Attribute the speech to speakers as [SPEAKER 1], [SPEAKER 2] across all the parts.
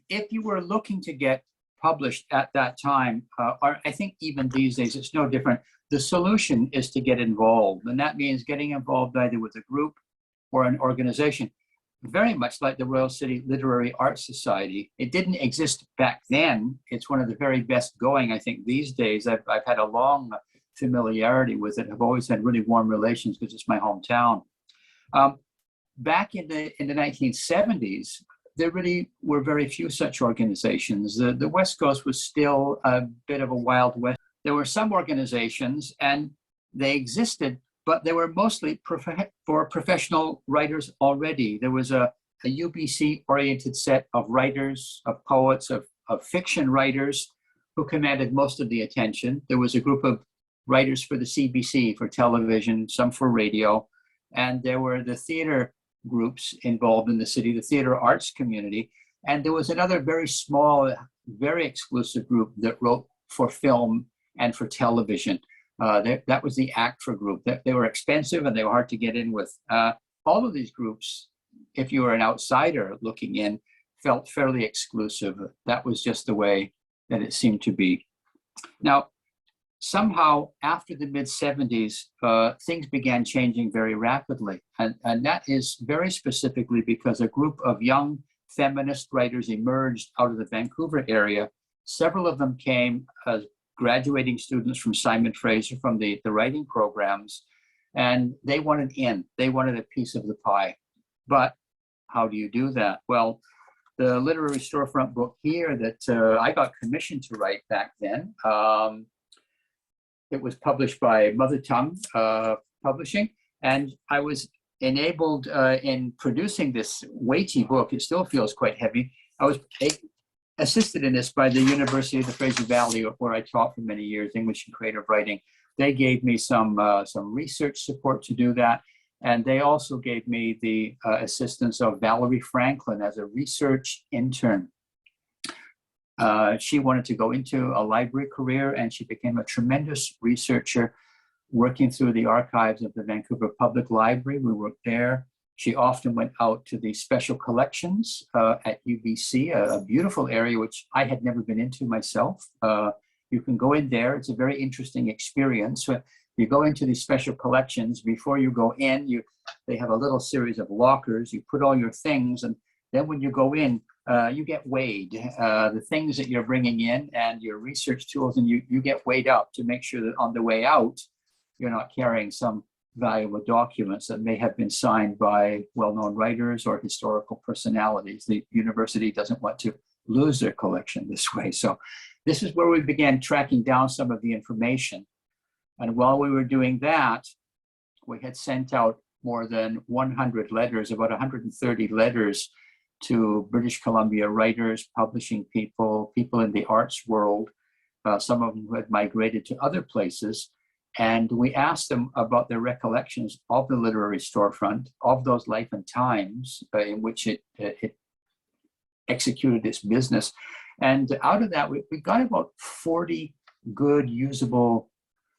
[SPEAKER 1] if you were looking to get published at that time, or I think even these days, it's no different. The solution is to get involved. And that means getting involved either with a group or an organization, very much like the Royal City Literary Arts Society. It didn't exist back then. It's one of the very best going, I think, these days. I've had a long familiarity with it. I've always had really warm relations because it's my hometown. Back in the 1970s, there really were very few such organizations. The West Coast was still a bit of a Wild West. There were some organizations, and they existed, but they were mostly for professional writers already. There was a UBC-oriented set of writers, of poets, of fiction writers who commanded most of the attention. There was a group of writers for the CBC, for television, some for radio, and there were the theater groups involved in the city, the theater arts community. And there was another very small, very exclusive group that wrote for film and for television. That was the ACTRA group. They were expensive and they were hard to get in with. All of these groups, if you were an outsider looking in, felt fairly exclusive. That was just the way that it seemed to be. Now, somehow after the mid-70s, things began changing very rapidly. And that is very specifically because a group of young feminist writers emerged out of the Vancouver area. Several of them came as graduating students from Simon Fraser, from the writing programs, and they wanted in. They wanted a piece of the pie. But how do you do that? Well, the Literary Storefront book here that I got commissioned to write back then, it was published by Mother Tongue Publishing, and I was enabled in producing this weighty book. It still feels quite heavy. I was assisted in this by the University of the Fraser Valley, where I taught for many years, English and creative writing. They gave me some research support to do that, and they also gave me the assistance of Valerie Franklin as a research intern. She wanted to go into a library career, and she became a tremendous researcher working through the archives of the Vancouver Public Library. We worked there. She often went out to the special collections at UBC, a beautiful area which I had never been into myself. You can go in there. It's a very interesting experience. You go into these special collections. Before you go in, they have a little series of lockers. You put all your things, and then when you go in, you get weighed. The things that you're bringing in and your research tools, and you get weighed up to make sure that on the way out, you're not carrying some valuable documents that may have been signed by well-known writers or historical personalities. The university doesn't want to lose their collection this way. So this is where we began tracking down some of the information. And while we were doing that, we had sent out more than 100 letters, about 130 letters to British Columbia writers, publishing people, people in the arts world, some of them who had migrated to other places. And we asked them about their recollections of the Literary Storefront, of those life and times in which it executed its business. And out of that, we got about 40 good, usable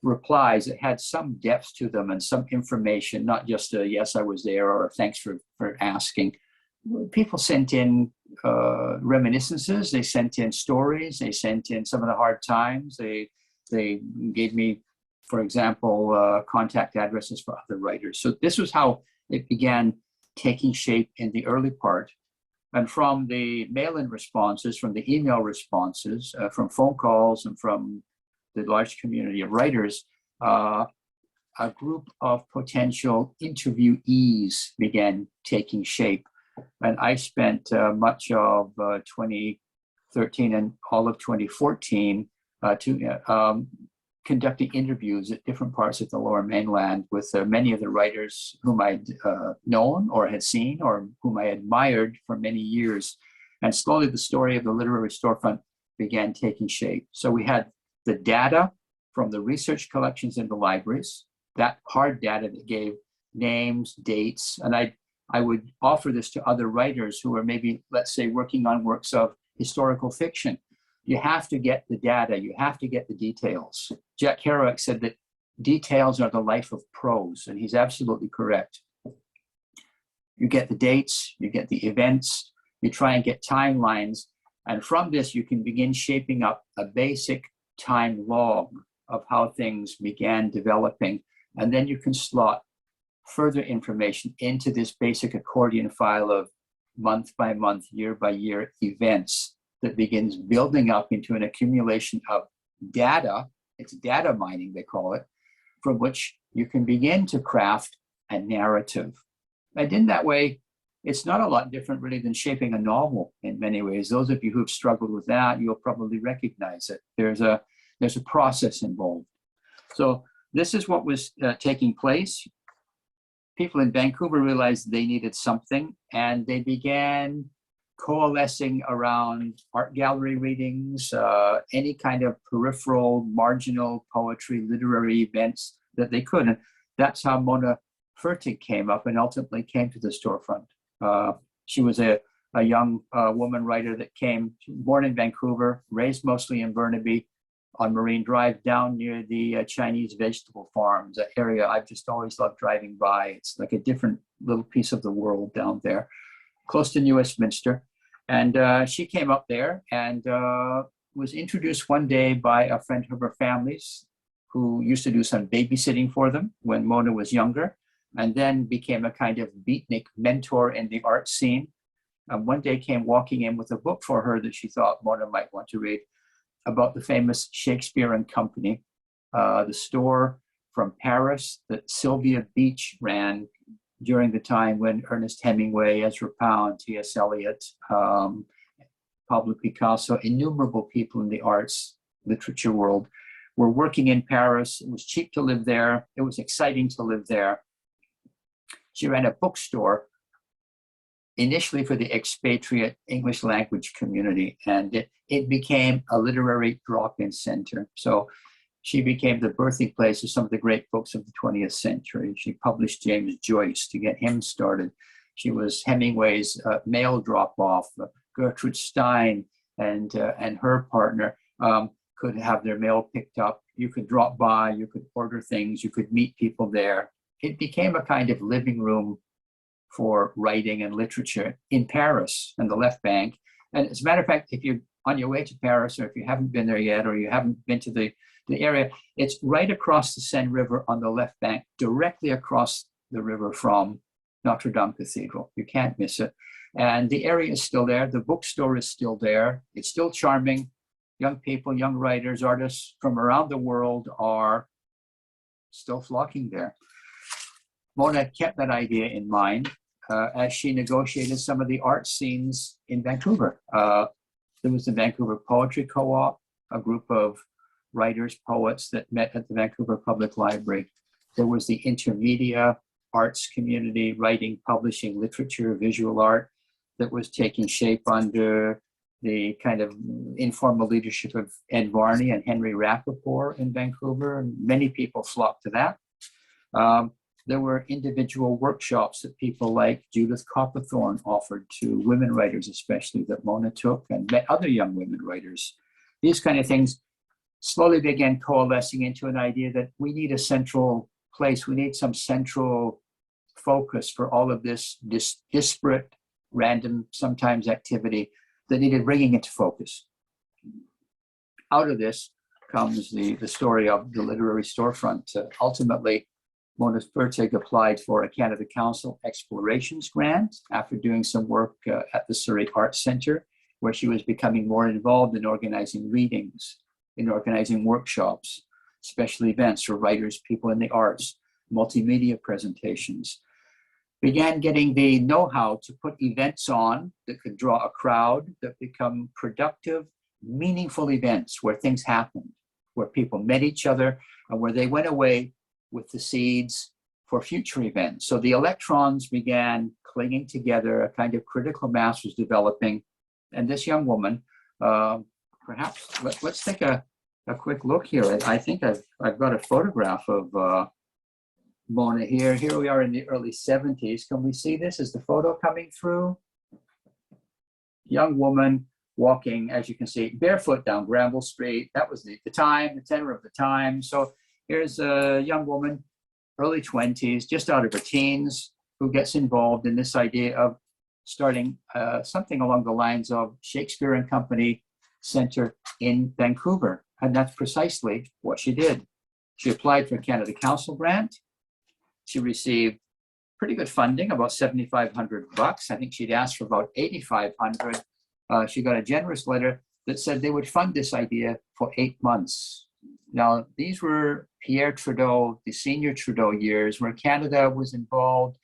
[SPEAKER 1] replies that had some depth to them and some information, not just a yes, I was there, or thanks for asking. People sent in reminiscences, they sent in stories, they sent in some of the hard times, they gave me, for example, contact addresses for other writers. So this was how it began taking shape in the early part. And from the mail-in responses, from the email responses, from phone calls, and from the large community of writers, a group of potential interviewees began taking shape. And I spent much of 2013 and all of 2014 conducting interviews at different parts of the Lower Mainland with many of the writers whom I'd known or had seen or whom I admired for many years. And slowly the story of the Literary Storefront began taking shape. So we had the data from the research collections in the libraries, that hard data that gave names, dates, and I would offer this to other writers who are maybe, let's say, working on works of historical fiction. You have to get the data, you have to get the details. Jack Kerouac said that details are the life of prose, and he's absolutely correct. You get the dates, you get the events, you try and get timelines, And from this, you can begin shaping up a basic time log of how things began developing. And then you can slot further information into this basic accordion file of month by month, year by year events that begins building up into an accumulation of data. It's data mining, they call it, from which you can begin to craft a narrative. And in that way, it's not a lot different really than shaping a novel in many ways. Those of you who've struggled with that, you'll probably recognize it. There's a process involved. So this is what was taking place. People in Vancouver realized they needed something, and they began coalescing around art gallery readings, any kind of peripheral, marginal poetry, literary events that they could. And that's how Mona Fertig came up and ultimately came to the storefront. She was a young woman writer that came, born in Vancouver, raised mostly in Burnaby on Marine Drive, down near the Chinese vegetable farms, an area I've just always loved driving by. It's like a different little piece of the world down there, close to New Westminster. And she came up there and was introduced one day by a friend of her family's who used to do some babysitting for them when Mona was younger, and then became a kind of beatnik mentor in the art scene. One day came walking in with a book for her that she thought Mona might want to read, about the famous Shakespeare and Company, the store from Paris that Sylvia Beach ran during the time when Ernest Hemingway, Ezra Pound, T.S. Eliot, Pablo Picasso, innumerable people in the arts, literature world were working in Paris. It was cheap to live there. It was exciting to live there. She ran a bookstore initially for the expatriate English language community, and it became a literary drop-in center. So she became the birthing place of some of the great books of the 20th century. She published James Joyce to get him started. She was Hemingway's mail drop-off. Gertrude Stein and her partner could have their mail picked up. You could drop by, you could order things, you could meet people there. It became a kind of living room for writing and literature in Paris and the left bank. And as a matter of fact, if you're on your way to Paris, or if you haven't been there yet, or you haven't been to the area, it's right across the Seine River on the left bank, directly across the river from Notre Dame Cathedral. You can't miss it. And the area is still there. The bookstore is still there. It's still charming. Young people, young writers, artists from around the world are still flocking there. Mona kept that idea in mind as she negotiated some of the art scenes in Vancouver. There was the Vancouver Poetry Co-op, a group of writers, poets that met at the Vancouver Public Library. There was the Intermedia arts community, writing, publishing, literature, visual art, that was taking shape under the kind of informal leadership of Ed Varney and Henry Rappaport in Vancouver. And many people flocked to that. There were individual workshops that people like Judith Copperthorne offered to women writers, especially, that Mona took and met other young women writers. These kind of things slowly began coalescing into an idea that we need a central place. We need some central focus for all of this disparate, random, sometimes activity that needed bringing into focus. Out of this comes the story of the Literary Storefront. Ultimately, Mona Fertig applied for a Canada Council Explorations grant after doing some work at the Surrey Arts Centre, where she was becoming more involved in organizing readings, in organizing workshops, special events for writers, people in the arts, multimedia presentations. Began getting the know-how to put events on that could draw a crowd, that become productive, meaningful events where things happened, where people met each other, and where they went away with the seeds for future events. So the electrons began clinging together, a kind of critical mass was developing. And this young woman, perhaps, let's take a quick look here. I think I've got a photograph of Mona here. Here we are in the early 70s. Can we see this? Is the photo coming through? Young woman walking, as you can see, barefoot down Granville Street. That was the time, the tenor of the time. So here's a young woman, early 20s, just out of her teens, who gets involved in this idea of starting something along the lines of Shakespeare and Company Center in Vancouver. And that's precisely what she did. She applied for a Canada Council grant. She received pretty good funding, about $7,500. I think she'd asked for about $8,500. She got a generous letter that said they would fund this idea for 8 months. Now, these were Pierre Trudeau, the senior Trudeau years, where Canada was involved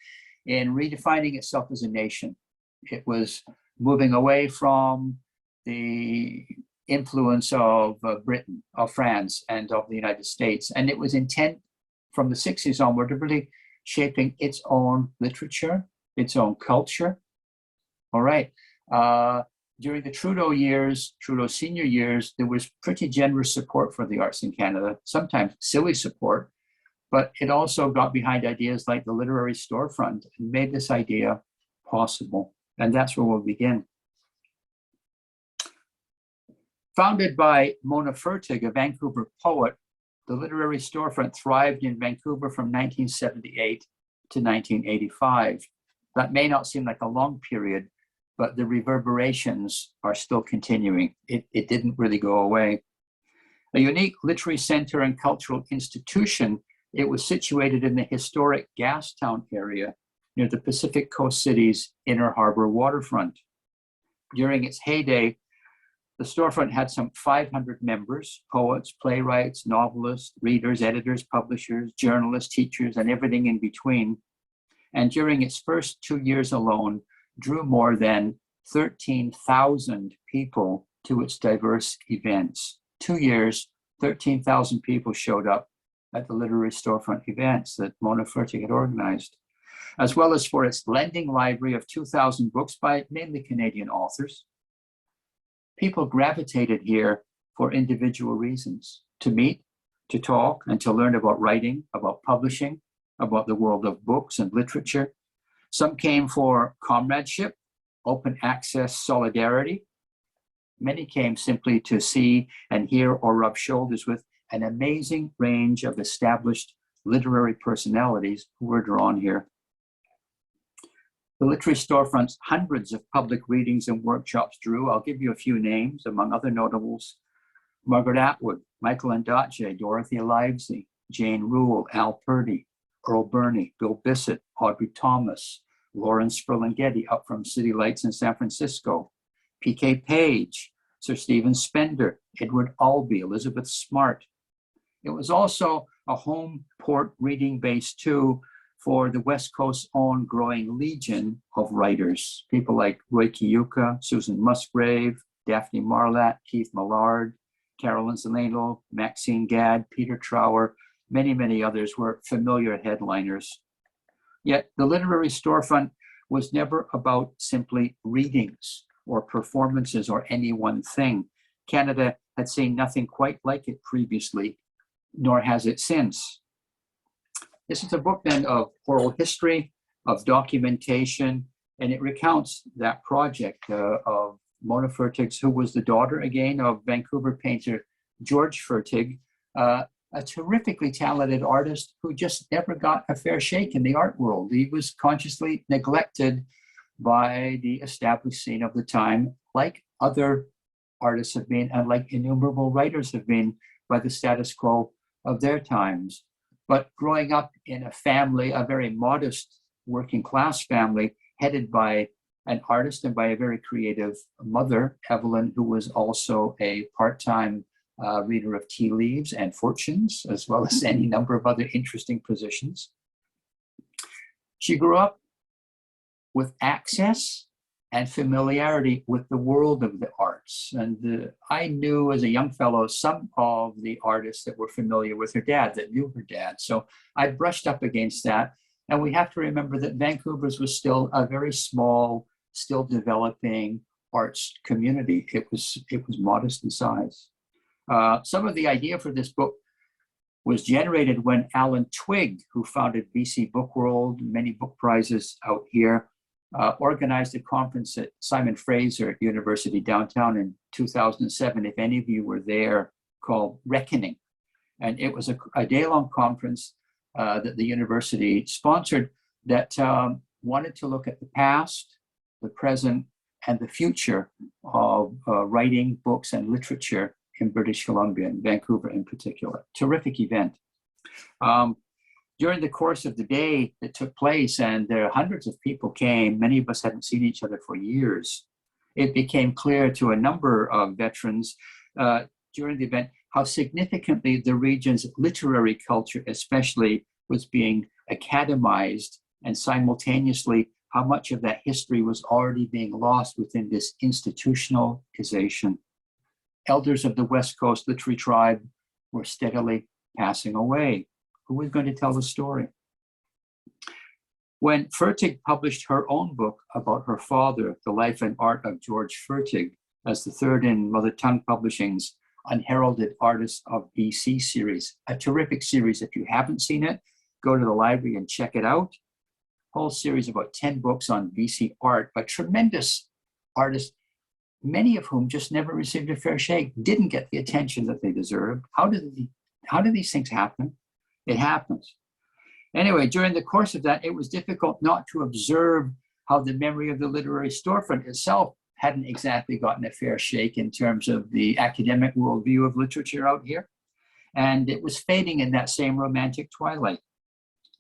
[SPEAKER 1] in redefining itself as a nation. It was moving away from the influence of Britain, of France, and of the United States. And it was intent from the 60s onward to really shaping its own literature, its own culture. All right. During the Trudeau years, Trudeau senior years, there was pretty generous support for the arts in Canada, sometimes silly support, but it also got behind ideas like the Literary Storefront and made this idea possible. And that's where we'll begin. Founded by Mona Fertig, a Vancouver poet, the Literary Storefront thrived in Vancouver from 1978 to 1985. That may not seem like a long period, but the reverberations are still continuing. It didn't really go away. A unique literary center and cultural institution, it was situated in the historic Gastown area near the Pacific Coast City's Inner Harbor waterfront. During its heyday, the storefront had some 500 members, poets, playwrights, novelists, readers, editors, publishers, journalists, teachers, and everything in between. And during its first 2 years alone, drew more than 13,000 people to its diverse events. 2 years, 13,000 people showed up at the Literary Storefront events that Mona Fertig had organized, as well as for its lending library of 2,000 books by mainly Canadian authors. People gravitated here for individual reasons, to meet, to talk, and to learn about writing, about publishing, about the world of books and literature. Some came for comradeship, open access, solidarity. Many came simply to see and hear or rub shoulders with an amazing range of established literary personalities who were drawn here. The Literary Storefront's hundreds of public readings and workshops drew. I'll give you a few names, among other notables: Margaret Atwood, Michael Ondaatje, Dorothy Livesey, Jane Rule, Al Purdy, Earl Burney, Bill Bissett, Audrey Thomas, Lawrence Ferlinghetti, up from City Lights in San Francisco, P.K. Page, Sir Stephen Spender, Edward Albee, Elizabeth Smart. It was also a home port reading base too for the West Coast's own growing legion of writers, people like Roy Kiyuka, Susan Musgrave, Daphne Marlatt, Keith Millard, Carolyn Zeleno, Maxine Gadd, Peter Trower, many, many others were familiar headliners. Yet the Literary Storefront was never about simply readings or performances or any one thing. Canada had seen nothing quite like it previously, nor has it since. This is a book then of oral history, of documentation, and it recounts that project of Mona Fertig's, who was the daughter again of Vancouver painter George Fertig, a terrifically talented artist who just never got a fair shake in the art world. He was consciously neglected by the established scene of the time, like other artists have been, and like innumerable writers have been by the status quo of their times. But growing up in a family, a very modest working class family, headed by an artist and by a very creative mother, Evelyn, who was also a part-time reader of tea leaves and fortunes, as well as any number of other interesting positions. She grew up with access and familiarity with the world of the arts. And I knew as a young fellow some of the artists that were familiar with her dad, that knew her dad. So I brushed up against that. And we have to remember that Vancouver's was still a very small, still developing arts community. It was modest in size. Some of the idea for this book was generated when Alan Twigg, who founded BC Book World, many book prizes out here, organized a conference at Simon Fraser University downtown in 2007, if any of you were there, called Reckoning. And it was a day-long conference that the university sponsored that wanted to look at the past, the present, and the future of writing, books, and literature in British Columbia, in Vancouver in particular. Terrific event. During the course of the day that took place, and there hundreds of people came, many of us hadn't seen each other for years, it became clear to a number of veterans during the event how significantly the region's literary culture especially was being academized, and simultaneously how much of that history was already being lost within this institutionalization. Elders of the West Coast literary tribe were steadily passing away. Who was going to tell the story? When Fertig published her own book about her father, The Life and Art of George Fertig, as the third in Mother Tongue Publishing's Unheralded Artists of BC series, a terrific series. If you haven't seen it, go to the library and check it out. Whole series, about 10 books on BC art, but tremendous artists, many of whom just never received a fair shake, didn't get the attention that they deserved. How do these things happen? It happens. Anyway, during the course of that, it was difficult not to observe how the memory of the literary storefront itself hadn't exactly gotten a fair shake in terms of the academic worldview of literature out here. And it was fading in that same romantic twilight.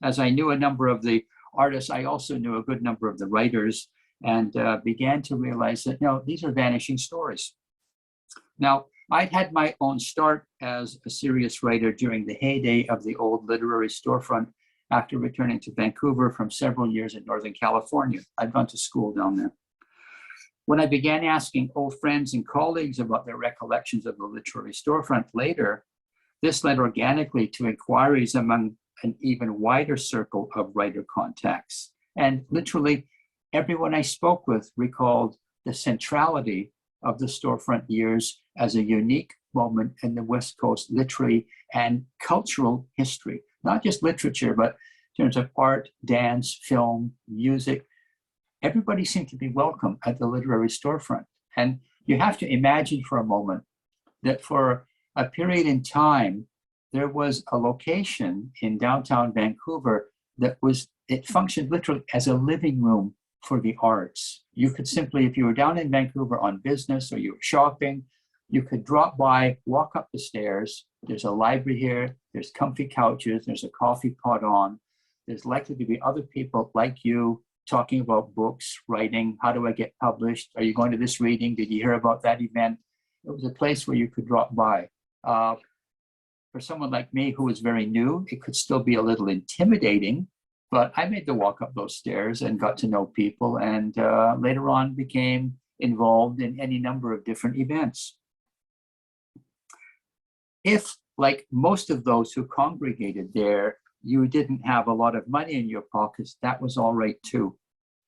[SPEAKER 1] As I knew a number of the artists, I also knew a good number of the writers, and began to realize that, no, these are vanishing stories. Now, I'd had my own start as a serious writer during the heyday of the old literary storefront after returning to Vancouver from several years in Northern California. I'd gone to school down there. When I began asking old friends and colleagues about their recollections of the literary storefront later, this led organically to inquiries among an even wider circle of writer contacts. And literally everyone I spoke with recalled the centrality of the storefront years as a unique moment in the West Coast literary and cultural history. Not just literature, but in terms of art, dance, film, music. Everybody seemed to be welcome at the literary storefront. And you have to imagine for a moment that for a period in time, there was a location in downtown Vancouver that it functioned literally as a living room for the arts. You could simply, if you were down in Vancouver on business or you were shopping, you could drop by, walk up the stairs. There's a library here, there's comfy couches, there's a coffee pot on. There's likely to be other people like you talking about books, writing, how do I get published? Are you going to this reading? Did you hear about that event? It was a place where you could drop by. For someone like me who was very new, it could still be a little intimidating, but I made the walk up those stairs and got to know people, and later on became involved in any number of different events. If, like most of those who congregated there, you didn't have a lot of money in your pockets, that was all right too,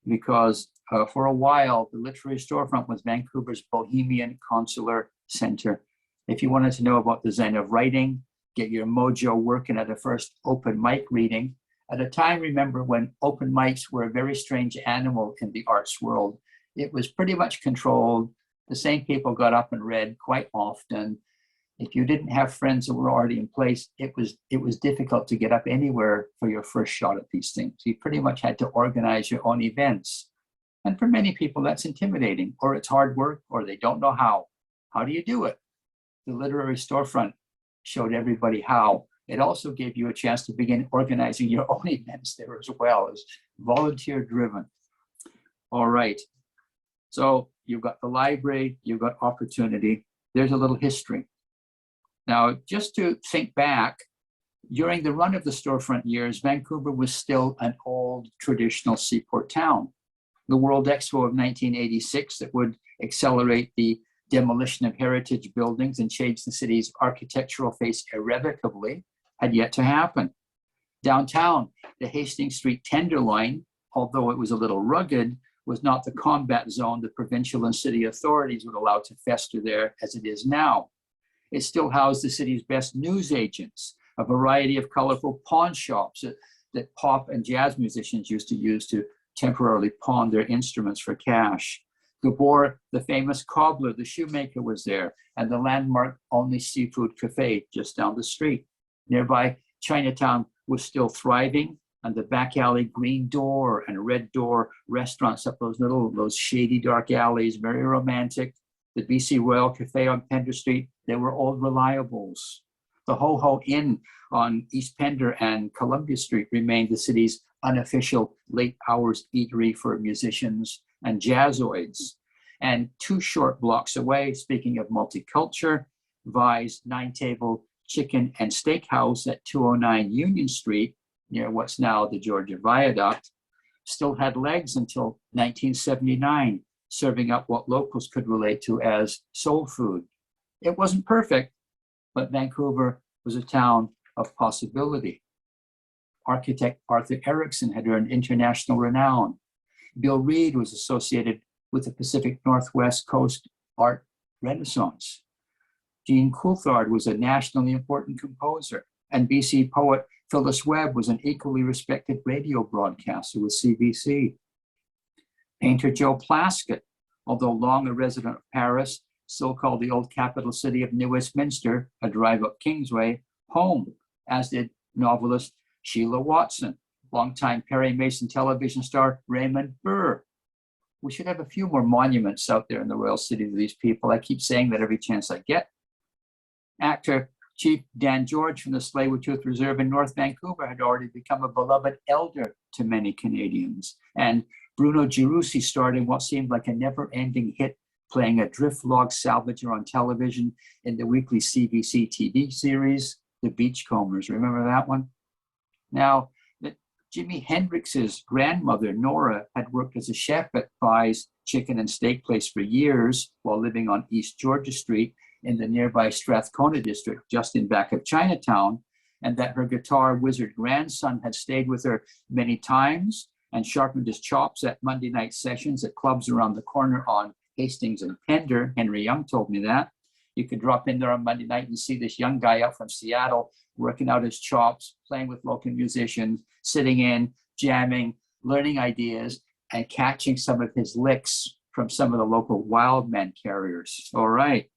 [SPEAKER 1] because for a while, the literary storefront was Vancouver's bohemian consular center. If you wanted to know about the zen of writing, get your mojo working at a first open mic reading. At a time, remember, when open mics were a very strange animal in the arts world. It was pretty much controlled. The same people got up and read quite often. If you didn't have friends that were already in place, it was difficult to get up anywhere for your first shot at these things. You pretty much had to organize your own events. And for many people, that's intimidating, or it's hard work, or they don't know how. How do you do it? The literary storefront showed everybody how. It also gave you a chance to begin organizing your own events there as well, as volunteer driven. All right. So you've got the library, you've got opportunity. There's a little history. Now, just to think back, during the run of the storefront years, Vancouver was still an old traditional seaport town. The World Expo of 1986 that would accelerate the demolition of heritage buildings and change the city's architectural face irrevocably had yet to happen. Downtown, the Hastings Street Tenderloin, although it was a little rugged, was not the combat zone the provincial and city authorities would allow to fester there as it is now. It still housed the city's best news agents, a variety of colorful pawn shops that pop and jazz musicians used to use to temporarily pawn their instruments for cash. Gabor, the famous cobbler, the shoemaker, was there, and the landmark Only Seafood Cafe just down the street. Nearby, Chinatown was still thriving, And the back alley, Green Door and Red Door restaurants up those shady dark alleys, very romantic. The BC Royal Cafe on Pender Street, they were old reliables. The Ho Ho Inn on East Pender and Columbia Street remained the city's unofficial late hours eatery for musicians and jazzoids. And 2 short blocks away, speaking of multicultural, Vi's 9-table chicken and steakhouse at 209 Union Street, near what's now the Georgia Viaduct, still had legs until 1979, serving up what locals could relate to as soul food. It wasn't perfect, but Vancouver was a town of possibility. Architect Arthur Erickson had earned international renown. Bill Reed was associated with the Pacific Northwest Coast art renaissance. Jean Coulthard was a nationally important composer, and BC poet Phyllis Webb was an equally respected radio broadcaster with CBC. Painter Joe Plaskett, although long a resident of Paris, still called the old capital city of New Westminster, a drive up Kingsway, home, as did novelist Sheila Watson, longtime Perry Mason television star Raymond Burr. We should have a few more monuments out there in the royal city to these people. I keep saying that every chance I get. Actor Chief Dan George from the Tsleil-Waututh Reserve in North Vancouver had already become a beloved elder to many Canadians. And Bruno Gerussi starred in what seemed like a never-ending hit, playing a drift log salvager on television in the weekly CBC TV series, The Beachcombers. Remember that one? Now, Jimi Hendrix's grandmother, Nora, had worked as a chef at Vi's Chicken and Steak Place for years while living on East Georgia Street in the nearby Strathcona district, just in back of Chinatown, and that her guitar wizard grandson had stayed with her many times and sharpened his chops at Monday night sessions at clubs around the corner on Hastings and Pender. Henry Young told me that. You could drop in there on Monday night and see this young guy out from Seattle working out his chops, playing with local musicians, sitting in, jamming, learning ideas, and catching some of his licks from some of the local wildman carriers. All right.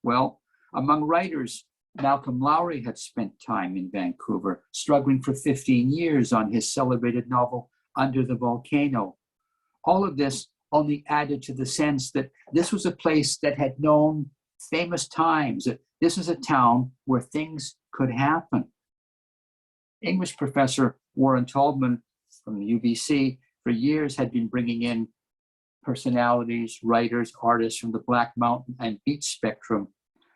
[SPEAKER 1] Well, among writers, Malcolm Lowry had spent time in Vancouver, struggling for 15 years on his celebrated novel, Under the Volcano. All of this only added to the sense that this was a place that had known famous times, that this is a town where things could happen. English professor Warren Taldman from the UBC for years had been bringing in personalities, writers, artists from the Black Mountain and Beach spectrum,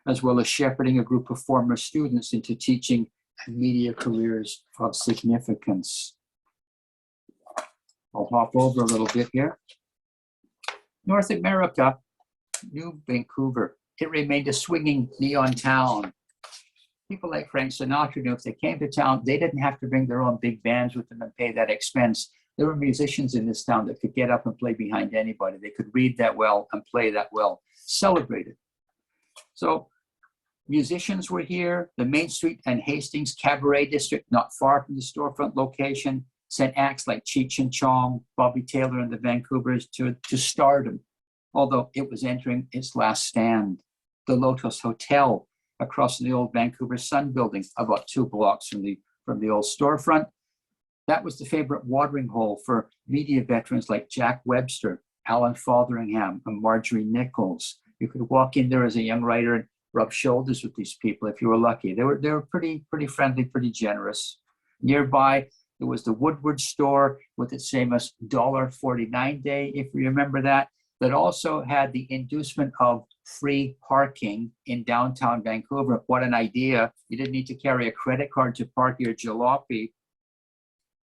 [SPEAKER 1] as well as shepherding a group of former students into teaching and media careers of significance. I'll hop over a little bit here. North America, New Vancouver, it remained a swinging neon town. People like Frank Sinatra knew if they came to town, they didn't have to bring their own big bands with them and pay that expense. There were musicians in this town that could get up and play behind anybody. They could read that well and play that well. Celebrated. So musicians were here. The Main Street and Hastings Cabaret District, not far from the storefront location, sent acts like Cheech and Chong, Bobby Taylor and the Vancouvers to stardom, although it was entering its last stand. The Lotus Hotel across the old Vancouver Sun building, about 2 blocks from the old storefront. That was the favorite watering hole for media veterans like Jack Webster, Alan Fotheringham, and Marjorie Nichols. You could walk in there as a young writer and rub shoulders with these people if you were lucky. They were pretty friendly, pretty generous. Nearby, there was the Woodward store with its famous $1.49 day, if you remember that also had the inducement of free parking in downtown Vancouver. What an idea. You didn't need to carry a credit card to park your jalopy.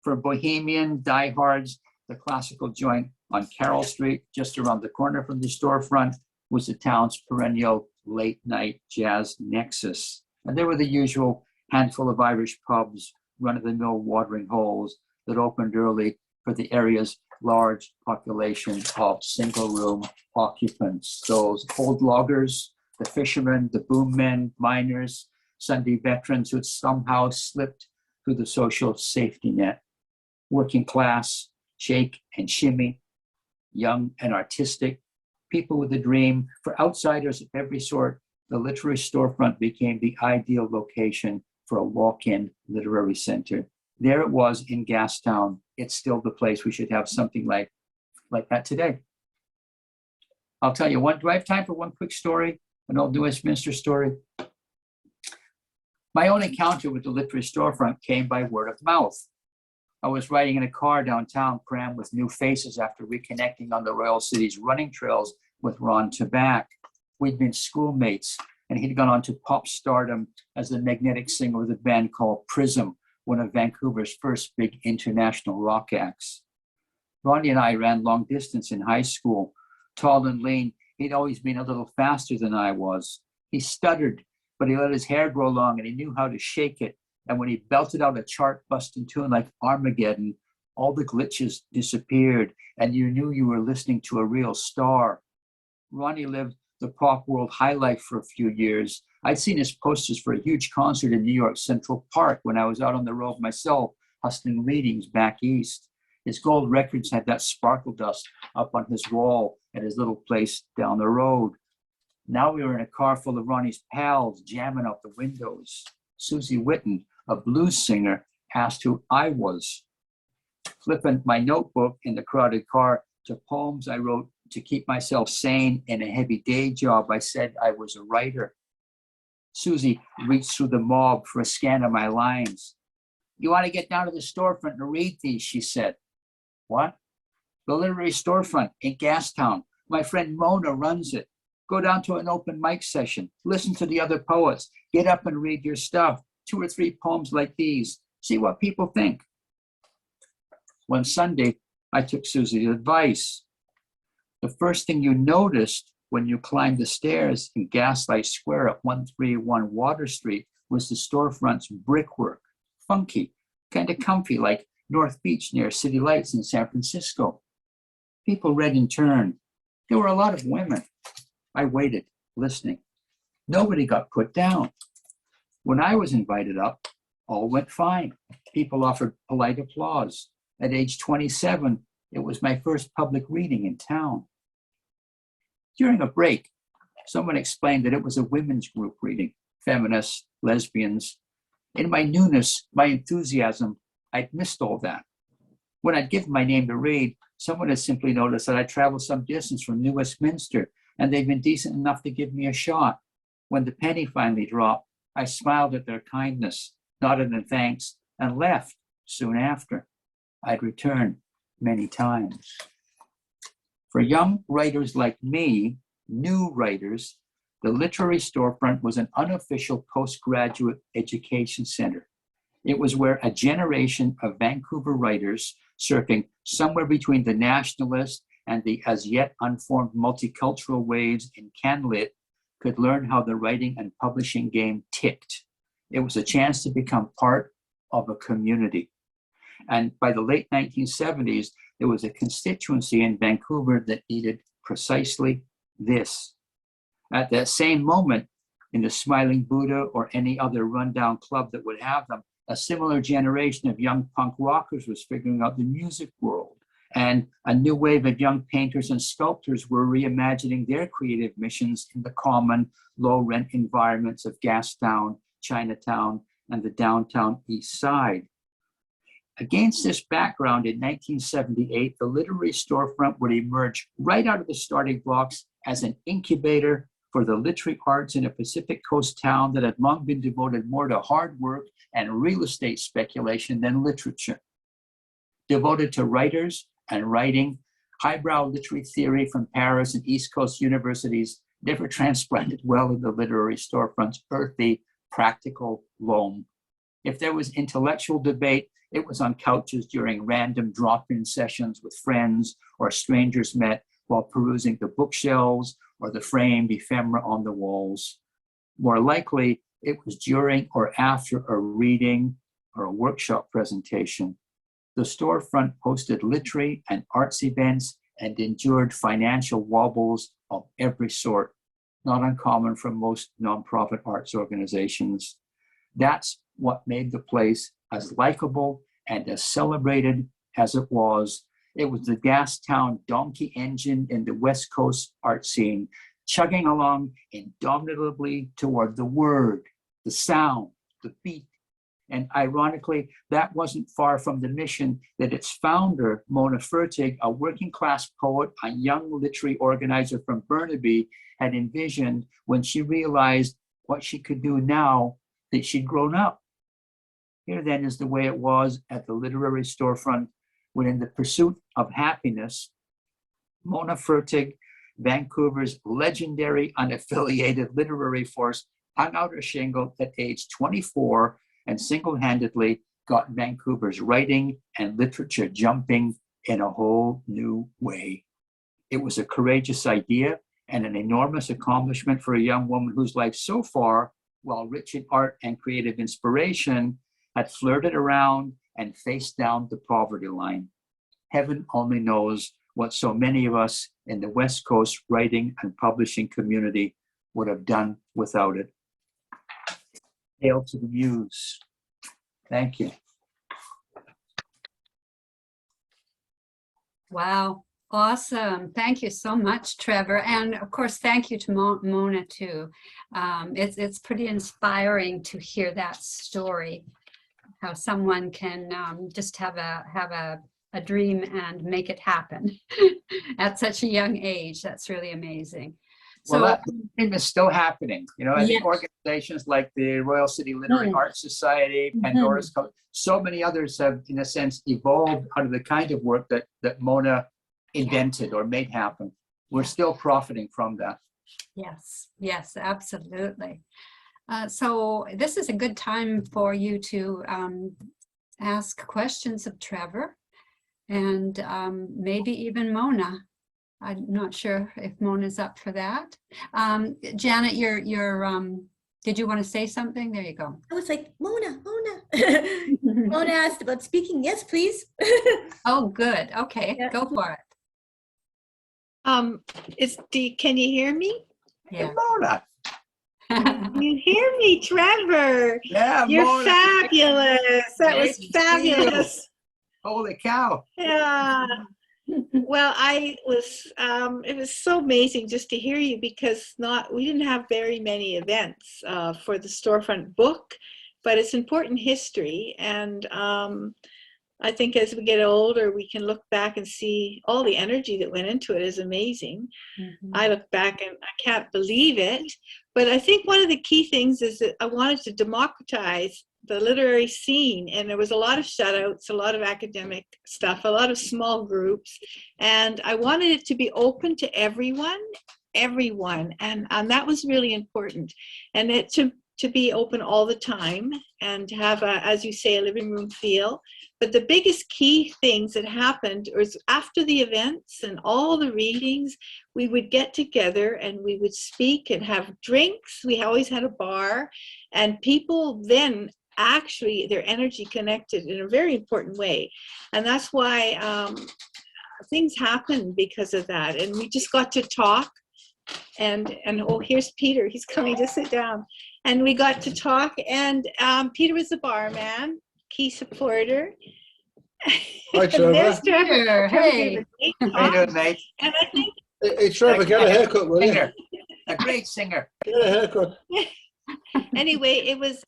[SPEAKER 1] For bohemian diehards, the classical joint on Carroll Street, just around the corner from the storefront, was the town's perennial late night jazz nexus. And there were the usual handful of Irish pubs, run-of-the-mill watering holes that opened early for the area's large population of single-room occupants. Those old loggers, the fishermen, the boom men, miners, Sunday veterans who had somehow slipped through the social safety net. Working class, shake and shimmy, young and artistic, people with a dream. For outsiders of every sort, the Literary Storefront became the ideal location for a walk-in literary center. There it was in Gastown. It's still the place. We should have something like that today. I'll tell you one. Do I have time for one quick story? An old New Westminster story? My own encounter with the Literary Storefront came by word of mouth. I was riding in a car downtown crammed with new faces after reconnecting on the Royal City's running trails with Ron Tabak. We'd been schoolmates, and he'd gone on to pop stardom as the magnetic singer of the band called Prism, one of Vancouver's first big international rock acts. Ronnie and I ran long distance in high school. Tall and lean, he'd always been a little faster than I was. He stuttered, but he let his hair grow long and he knew how to shake it. And when he belted out a chart-busting tune like Armageddon, all the glitches disappeared and you knew you were listening to a real star. Ronnie lived the pop world high life for a few years. I'd seen his posters for a huge concert in New York Central Park when I was out on the road myself, hustling readings back east. His gold records had that sparkle dust up on his wall at his little place down the road. Now we were in a car full of Ronnie's pals, jamming out the windows. Susie Whitten, a blues singer, asked who I was. Flipping my notebook in the crowded car to poems I wrote to keep myself sane in a heavy day job, I said I was a writer. Susie reached through the mob for a scan of my lines. You want to get down to the storefront and read these, she said. What? The Literary Storefront in Gastown. My friend Mona runs it. Go down to an open mic session. Listen to the other poets. Get up and read your stuff. 2 or 3 poems like these. See what people think. One Sunday, I took Susie's advice. The first thing you noticed when you climbed the stairs in Gaslight Square at 131 Water Street was the storefront's brickwork. Funky, kind of comfy, like North Beach near City Lights in San Francisco. People read in turn. There were a lot of women. I waited, listening. Nobody got put down. When I was invited up, all went fine. People offered polite applause. At age 27, it was my first public reading in town. During a break, someone explained that it was a women's group reading, feminists, lesbians. In my newness, my enthusiasm, I'd missed all that. When I'd given my name to read, someone had simply noticed that I traveled some distance from New Westminster, and they'd been decent enough to give me a shot. When the penny finally dropped, I smiled at their kindness, nodded in thanks, and left soon after. I'd returned many times. For young writers like me, new writers, the Literary Storefront was an unofficial postgraduate education center. It was where a generation of Vancouver writers surfing somewhere between the nationalist and the as yet unformed multicultural waves in CanLit could learn how the writing and publishing game ticked. It was a chance to become part of a community. And by the late 1970s, there was a constituency in Vancouver that needed precisely this. At that same moment, in the Smiling Buddha or any other rundown club that would have them, a similar generation of young punk rockers was figuring out the music world. And a new wave of young painters and sculptors were reimagining their creative missions in the common, low-rent environments of Gastown, Chinatown, and the downtown East Side. Against this background, in 1978, the Literary Storefront would emerge right out of the starting blocks as an incubator for the literary arts in a Pacific Coast town that had long been devoted more to hard work and real estate speculation than literature. Devoted to writers and writing, highbrow literary theory from Paris and East Coast universities never transplanted well in the Literary Storefront's earthy, practical loam. If there was intellectual debate, it was on couches during random drop-in sessions with friends or strangers met while perusing the bookshelves or the framed ephemera on the walls. More likely, it was during or after a reading or a workshop presentation. The storefront hosted literary and arts events and endured financial wobbles of every sort, not uncommon from most nonprofit arts organizations. That's what made the place as likable and as celebrated as it was. It was the Gastown donkey engine in the West Coast art scene, chugging along indomitably toward the word, the sound, the beat, And ironically, that wasn't far from the mission that its founder, Mona Fertig, a working class poet, a young literary organizer from Burnaby, had envisioned when she realized what she could do now that she'd grown up. Here then is the way it was at the Literary Storefront, when in the pursuit of happiness, Mona Fertig, Vancouver's legendary unaffiliated literary force, hung out a shingle at age 24 and single-handedly got Vancouver's writing and literature jumping in a whole new way. It was a courageous idea and an enormous accomplishment for a young woman whose life so far, while rich in art and creative inspiration, had flirted around and faced down the poverty line. Heaven only knows what so many of us in the West Coast writing and publishing community would have done without it. Hail to the Muse. Thank you.
[SPEAKER 2] Wow, awesome. Thank you so much, Trevor. And of course, thank you to Mona too. It's pretty inspiring to hear that story, how someone can just have a dream and make it happen at such a young age. That's really amazing.
[SPEAKER 1] Well,
[SPEAKER 2] So,
[SPEAKER 1] that thing is still happening. You know, I think
[SPEAKER 2] yeah.
[SPEAKER 1] organizations like the Royal City Literary Arts Society, Pandora's Cult, so many others have, in a sense, evolved out of the kind of work that Mona invented or made happen. We're still profiting from that.
[SPEAKER 2] Yes, yes, absolutely. So this is a good time for you to ask questions of Trevor and maybe even Mona. I'm not sure if Mona's up for that. Janet, did you want to say something? There you go.
[SPEAKER 3] I was like, Mona. Mona asked about speaking. Yes, please.
[SPEAKER 2] Oh, good. Okay,
[SPEAKER 3] Yeah.
[SPEAKER 2] go for it.
[SPEAKER 4] Can you hear me?
[SPEAKER 2] Yeah.
[SPEAKER 1] Mona.
[SPEAKER 4] You hear me, Trevor?
[SPEAKER 1] Yeah,
[SPEAKER 4] You're
[SPEAKER 1] Mona.
[SPEAKER 4] fabulous. That was
[SPEAKER 1] Great.
[SPEAKER 4] fabulous.
[SPEAKER 1] Holy cow.
[SPEAKER 4] Yeah. Well, it was so amazing just to hear you, because we didn't have very many events for the Storefront book, but it's important history. And I think as we get older, we can look back and see all the energy that went into it is amazing. I look back and I can't believe it. But I think one of the key things is that I wanted to democratize the literary scene, and there was a lot of shutouts, a lot of academic stuff, a lot of small groups, and I wanted it to be open to everyone, and that was really important, and it to be open all the time and to have as you say, a living room feel. But the biggest key things that happened was after the events and all the readings, we would get together and we would speak and have drinks. We always had a bar, and people then actually their energy connected in a very important way. And that's why things happen because of that. And we just got to talk, and oh, here's Peter, he's coming to sit down. And we got to talk, and Peter was the barman, key supporter.
[SPEAKER 5] Hi, Trevor.
[SPEAKER 4] There's Trevor.
[SPEAKER 2] Hey.
[SPEAKER 1] How you doing, mate?
[SPEAKER 4] And I think
[SPEAKER 5] Hey, Trevor, get a haircut, will you?
[SPEAKER 1] Singer. A great singer.
[SPEAKER 5] Get a haircut.
[SPEAKER 4] anyway, it was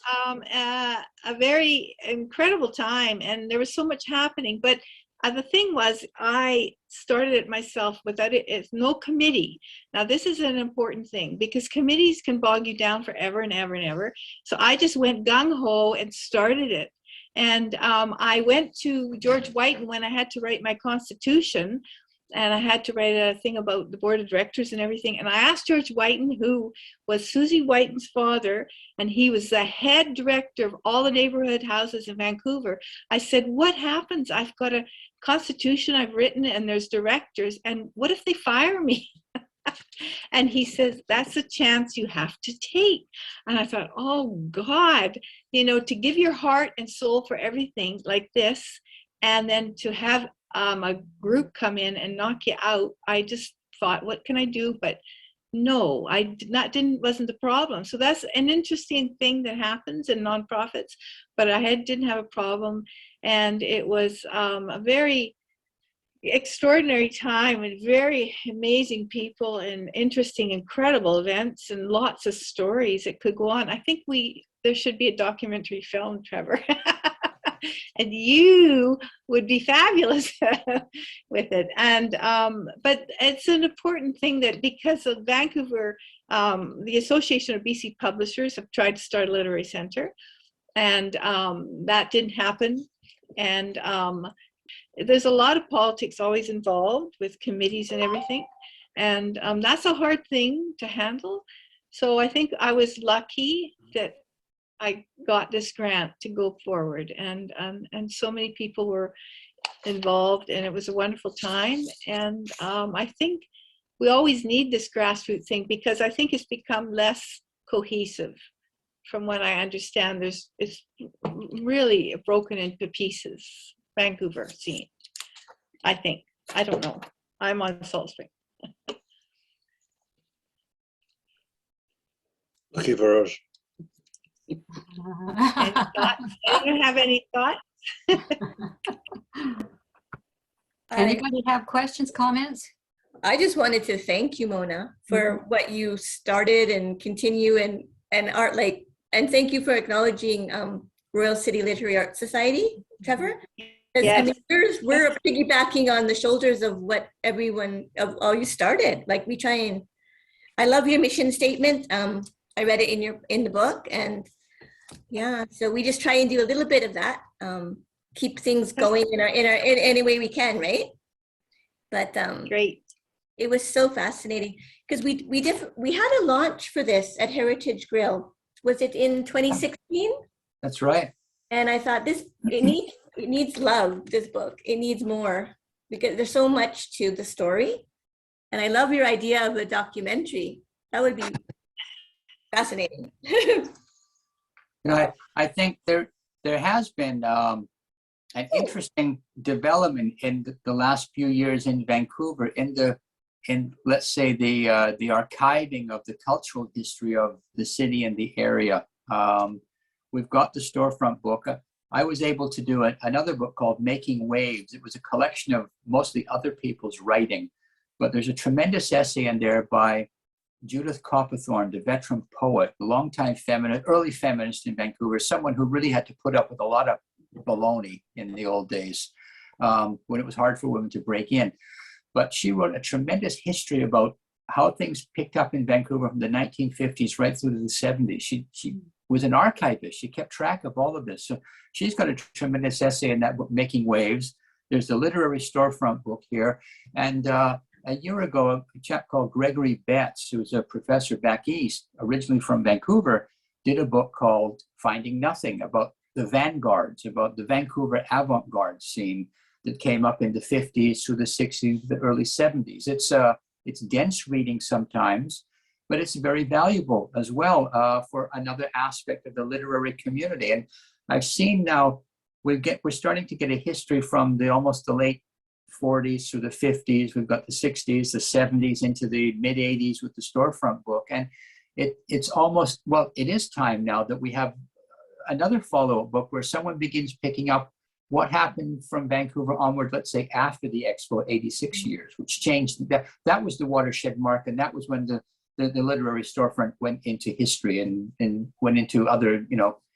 [SPEAKER 4] a very incredible time, and there was so much happening. But the thing was, I started it myself without it. It's no committee. Now, this is an important thing, because committees can bog you down forever and ever and ever. So I just went gung-ho and started it. And I went to George Whiten when I had to write my constitution, and I had to write a thing about the board of directors and everything. And I asked George Whiten, who was Susie Whiten's father, and he was the head director of all the neighborhood houses in Vancouver. I said, what happens? I've got a constitution I've written, and there's directors, and what if they fire me? And he says, that's a chance you have to take. And I thought, oh God, you know, to give your heart and soul for everything like this, and then to have a group come in and knock you out. I just thought, what can I do? But no, wasn't the problem. So that's an interesting thing that happens in nonprofits, but I didn't have a problem. And it was a very extraordinary time with very amazing people and interesting, incredible events and lots of stories that could go on. I think we there should be a documentary film, Trevor. And you would be fabulous with it. And but it's an important thing that because of Vancouver, the Association of BC Publishers have tried to start a literary center, and that didn't happen. And there's a lot of politics always involved with committees and everything. And that's a hard thing to handle. So I think I was lucky that I got this grant to go forward, and so many people were involved, and it was a wonderful time. And I think we always need this grassroots thing, because I think it's become less cohesive. From what I understand, it's really broken into pieces, Vancouver scene, I think. I don't know. I'm on Salt Spring.
[SPEAKER 5] Lucky for us.
[SPEAKER 4] Any thoughts? Anyone have any thoughts?
[SPEAKER 2] Anybody have questions, comments?
[SPEAKER 3] I just wanted to thank you, Mona, for what you started and continue and art like, and thank you for acknowledging Royal City Literary Arts Society, Trevor.
[SPEAKER 4] Yes.
[SPEAKER 3] I mean, we're piggybacking on the shoulders of what everyone of all you started. Like we try and, I love your mission statement. I read it in the book, and yeah, so we just try and do a little bit of that. Keep things going in any way we can, right? But
[SPEAKER 4] Great.
[SPEAKER 3] it was so fascinating because we had a launch for this at Heritage Grill. Was it in 2016?
[SPEAKER 1] That's right.
[SPEAKER 3] And I thought it needs love, this book. It needs more because there's so much to the story. And I love your idea of a documentary. That would be fascinating.
[SPEAKER 1] I think there has been an interesting development in the last few years in Vancouver in let's say the archiving of the cultural history of the city and the area. We've got the Storefront book. I was able to do another book called Making Waves. It was a collection of mostly other people's writing, but there's a tremendous essay in there by Judith Copperthorne, the veteran poet, the longtime early feminist in Vancouver, someone who really had to put up with a lot of baloney in the old days when it was hard for women to break in. But she wrote a tremendous history about how things picked up in Vancouver from the 1950s right through to the 70s. She was an archivist. She kept track of all of this. So she's got a tremendous essay in that book, Making Waves. There's the Literary Storefront book here. And a year ago, a chap called Gregory Betts, who's a professor back east, originally from Vancouver, did a book called Finding Nothing, about the vanguards, about the Vancouver avant-garde scene that came up in the 50s through the 60s, the early 70s. It's dense reading sometimes, but it's very valuable as well for another aspect of the literary community. And I've seen now, we're starting to get a history from almost the late 40s through the 50s. We've got the 60s, the 70s into the mid 80s with the Storefront book. And it's almost, well, it is time now that we have another follow-up book where someone begins picking up what happened from Vancouver onward, let's say after the Expo, 86 years, which changed. That was the watershed mark, and that was when the Literary Storefront went into history and went into other,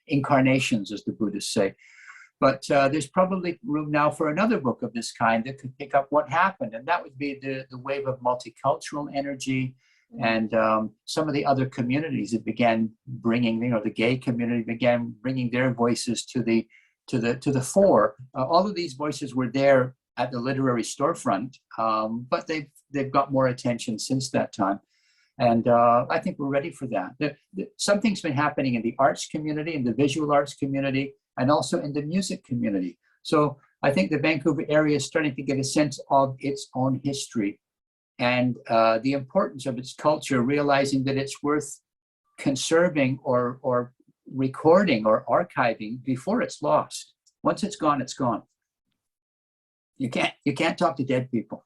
[SPEAKER 1] incarnations, as the Buddhists say. But there's probably room now for another book of this kind that could pick up what happened, and that would be the wave of multicultural energy and some of the other communities that began bringing, the gay community began bringing their voices to the fore. All of these voices were there at the Literary Storefront, but they've got more attention since that time. And I think we're ready for that. Something's been happening in the arts community, in the visual arts community, and also in the music community. So I think the Vancouver area is starting to get a sense of its own history and the importance of its culture, realizing that it's worth conserving or recording or archiving before it's lost. Once it's gone, it's gone. You can't talk to dead people.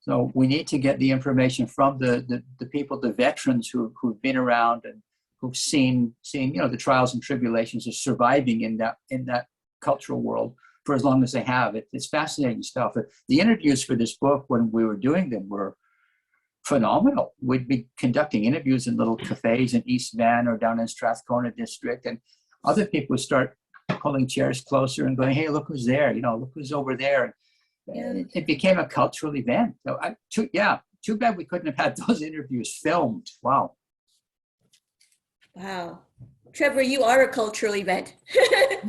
[SPEAKER 1] So we need to get the information from the people, the veterans who've been around and who've seen the trials and tribulations of surviving in that cultural world for as long as they have. It's fascinating stuff. The interviews for this book, when we were doing them, were phenomenal. We'd be conducting interviews in little cafes in East Van or down in Strathcona district, and other people would start pulling chairs closer and going, hey, look who's there, look who's over there.
[SPEAKER 3] Yeah.
[SPEAKER 1] It became a cultural event. So too bad we couldn't have had those interviews filmed. Wow.
[SPEAKER 3] Wow. Trevor, you are a cultural event.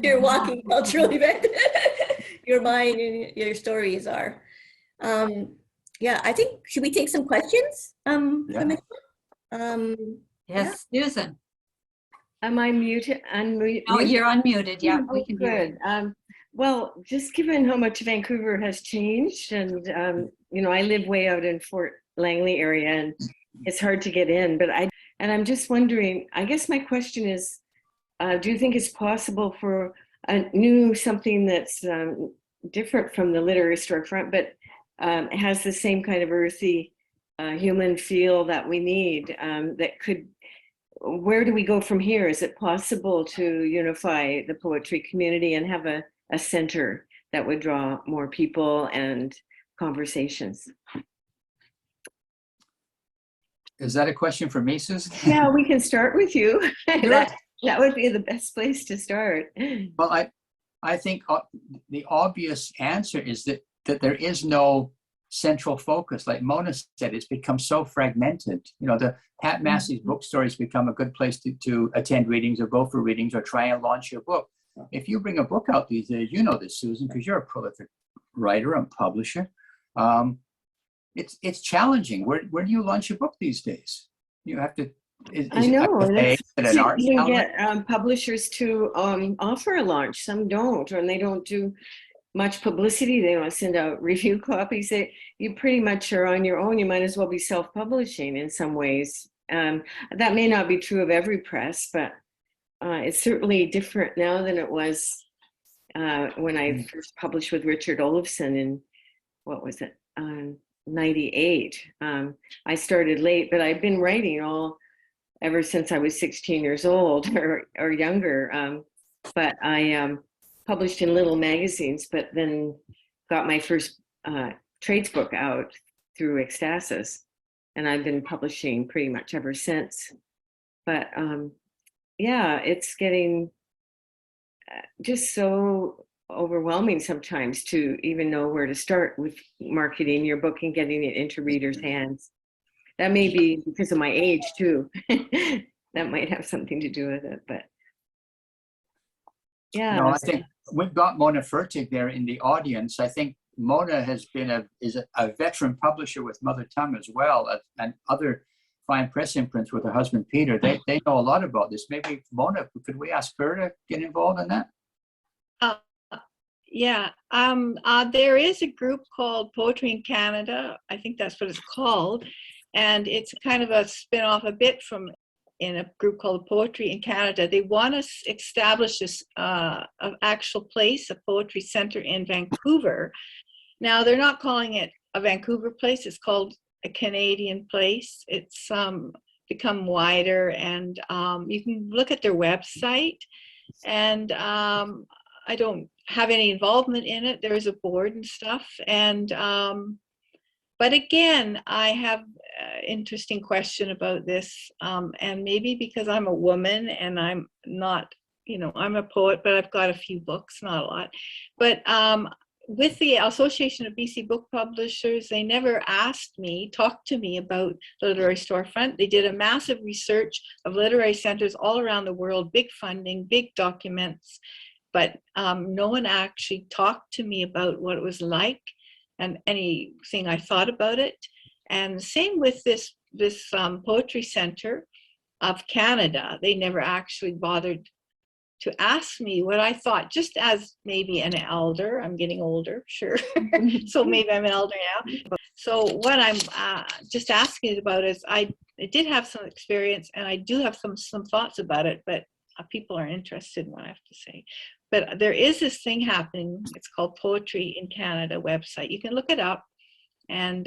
[SPEAKER 3] You're a walking cultural event. Your mind and your stories are. Yeah, I think, should we take some questions?
[SPEAKER 1] Yeah.
[SPEAKER 2] Yes, Susan.
[SPEAKER 6] Am I muted? Unmute?
[SPEAKER 2] Oh, you're unmuted. Yeah, we
[SPEAKER 6] Oh,
[SPEAKER 2] can hear you.
[SPEAKER 6] good. Well, just given how much Vancouver has changed, and I live way out in Fort Langley area, and it's hard to get in. But I'm just wondering. I guess my question is, do you think it's possible for something that's different from the Literary Storefront, but has the same kind of earthy human feel that we need? That could. Where do we go from here? Is it possible to unify the poetry community and have a center that would draw more people and conversations?
[SPEAKER 1] Is that a question for me, Susan?
[SPEAKER 6] Yeah, we can start with you. That would be the best place to start.
[SPEAKER 1] Well, I think the obvious answer is that there is no central focus. Like Mona said, it's become so fragmented. The Pat Massey's bookstores become a good place to attend readings or go for readings or try and launch your book. If you bring a book out these days, you know this, Susan, because you're a prolific writer and publisher. It's challenging. Where do you launch your book these days? You have to.
[SPEAKER 6] I know. You
[SPEAKER 1] Art
[SPEAKER 6] get publishers to offer a launch. Some don't, and they don't do much publicity. They don't send out review copies. You pretty much are on your own. You might as well be self-publishing in some ways. That may not be true of every press, but it's certainly different now than it was when I first published with Richard Olafson in, what was it, 98. I started late, but I've been writing ever since I was 16 years old or younger. But I published in little magazines, but then got my first trades book out through Ecstasis, and I've been publishing pretty much ever since. But yeah, it's getting just so overwhelming sometimes to even know where to start with marketing your book and getting it into readers' hands. That may be because of my age too. That might have something to do with it, but yeah.
[SPEAKER 1] No, I think we've got Mona Fertig there in the audience. I think Mona is a veteran publisher with Mother Tongue as well, and other fine press imprints with her husband Peter. They know a lot about this. Maybe Mona, could we ask her to get involved in that?
[SPEAKER 4] Yeah, there is a group called Poetry in Canada. I think that's what it's called. And it's kind of a spin-off a bit from in a group called Poetry in Canada. They want to establish this an actual place, a poetry center in Vancouver. Now, they're not calling it a Vancouver place. It's called a Canadian place. It's become wider, and you can look at their website. And I don't have any involvement in it. There is a board and stuff. And but again, I have an interesting question about this. And maybe because I'm a woman and I'm not, I'm a poet, but I've got a few books, not a lot. But with the Association of BC Book Publishers, they never talked to me about Literary Storefront. They did a massive research of literary centers all around the world, big funding, big documents, but no one actually talked to me about what it was like and anything I thought about it. And same with this Poetry Center of Canada. They never actually bothered to ask me what I thought, just as maybe an elder. I'm getting older, sure. So maybe I'm an elder now. So what I'm just asking about is I did have some experience, and I do have some thoughts about it, but people are interested in what I have to say. But there is this thing happening. It's called Poetry in Canada website. You can look it up. And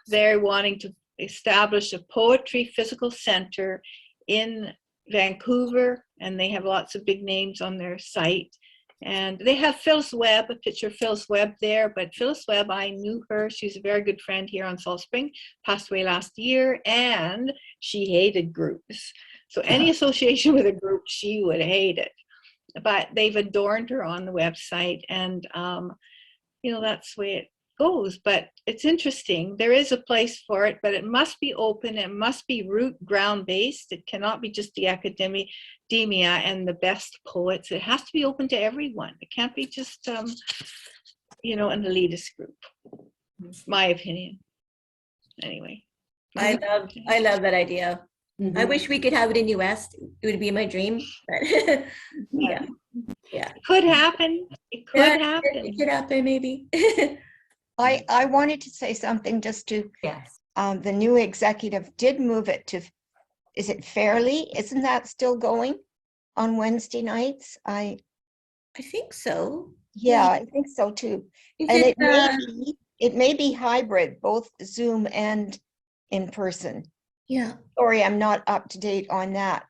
[SPEAKER 4] they're wanting to establish a poetry physical center in Vancouver, and they have lots of big names on their site. And they have Phyllis Webb, a picture of Phyllis Webb there, but Phyllis Webb, I knew her. She's a very good friend here on Salt Spring, passed away last year, and she hated groups. So any association with a group, she would hate it. But they've adorned her on the website, and you know, that's the way it goes. But it's interesting. There is a place for it, but it must be open. It must be root ground based. It cannot be just the academia and the best poets. It has to be open to everyone. It can't be just you know, an elitist group. My opinion. Anyway.
[SPEAKER 3] I love that idea.
[SPEAKER 2] Mm-hmm.
[SPEAKER 3] I wish we could have it in US. It would be my dream. But yeah.
[SPEAKER 4] It could happen. It could happen.
[SPEAKER 3] It could happen, maybe.
[SPEAKER 7] I wanted to say something just to,
[SPEAKER 2] Yes.
[SPEAKER 7] the new executive did move it to, is it Fairly? Isn't that still going on Wednesday nights?
[SPEAKER 3] I think so.
[SPEAKER 7] Yeah, I think so too.
[SPEAKER 3] Is
[SPEAKER 7] And
[SPEAKER 3] it,
[SPEAKER 7] it may be hybrid, both Zoom and in person.
[SPEAKER 3] yeah.
[SPEAKER 7] Sorry, I'm not up to date on that.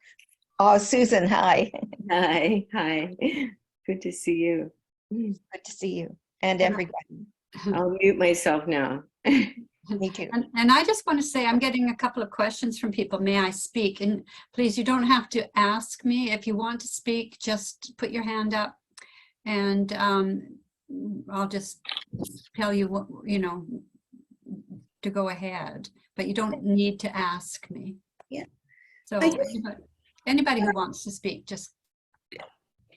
[SPEAKER 7] Oh, Susan, hi.
[SPEAKER 6] Hi, hi. Good to see you.
[SPEAKER 7] Good to see you and everybody.
[SPEAKER 6] I'll mute myself now.
[SPEAKER 7] Me too.
[SPEAKER 2] And I just want to say, I'm getting a couple of questions from people. May I speak? And please, you don't have to ask me. If you want to speak, just put your hand up, and I'll just tell you what, you know, to go ahead. But you don't need to ask me.
[SPEAKER 3] Yeah.
[SPEAKER 2] So anybody who wants to speak, just.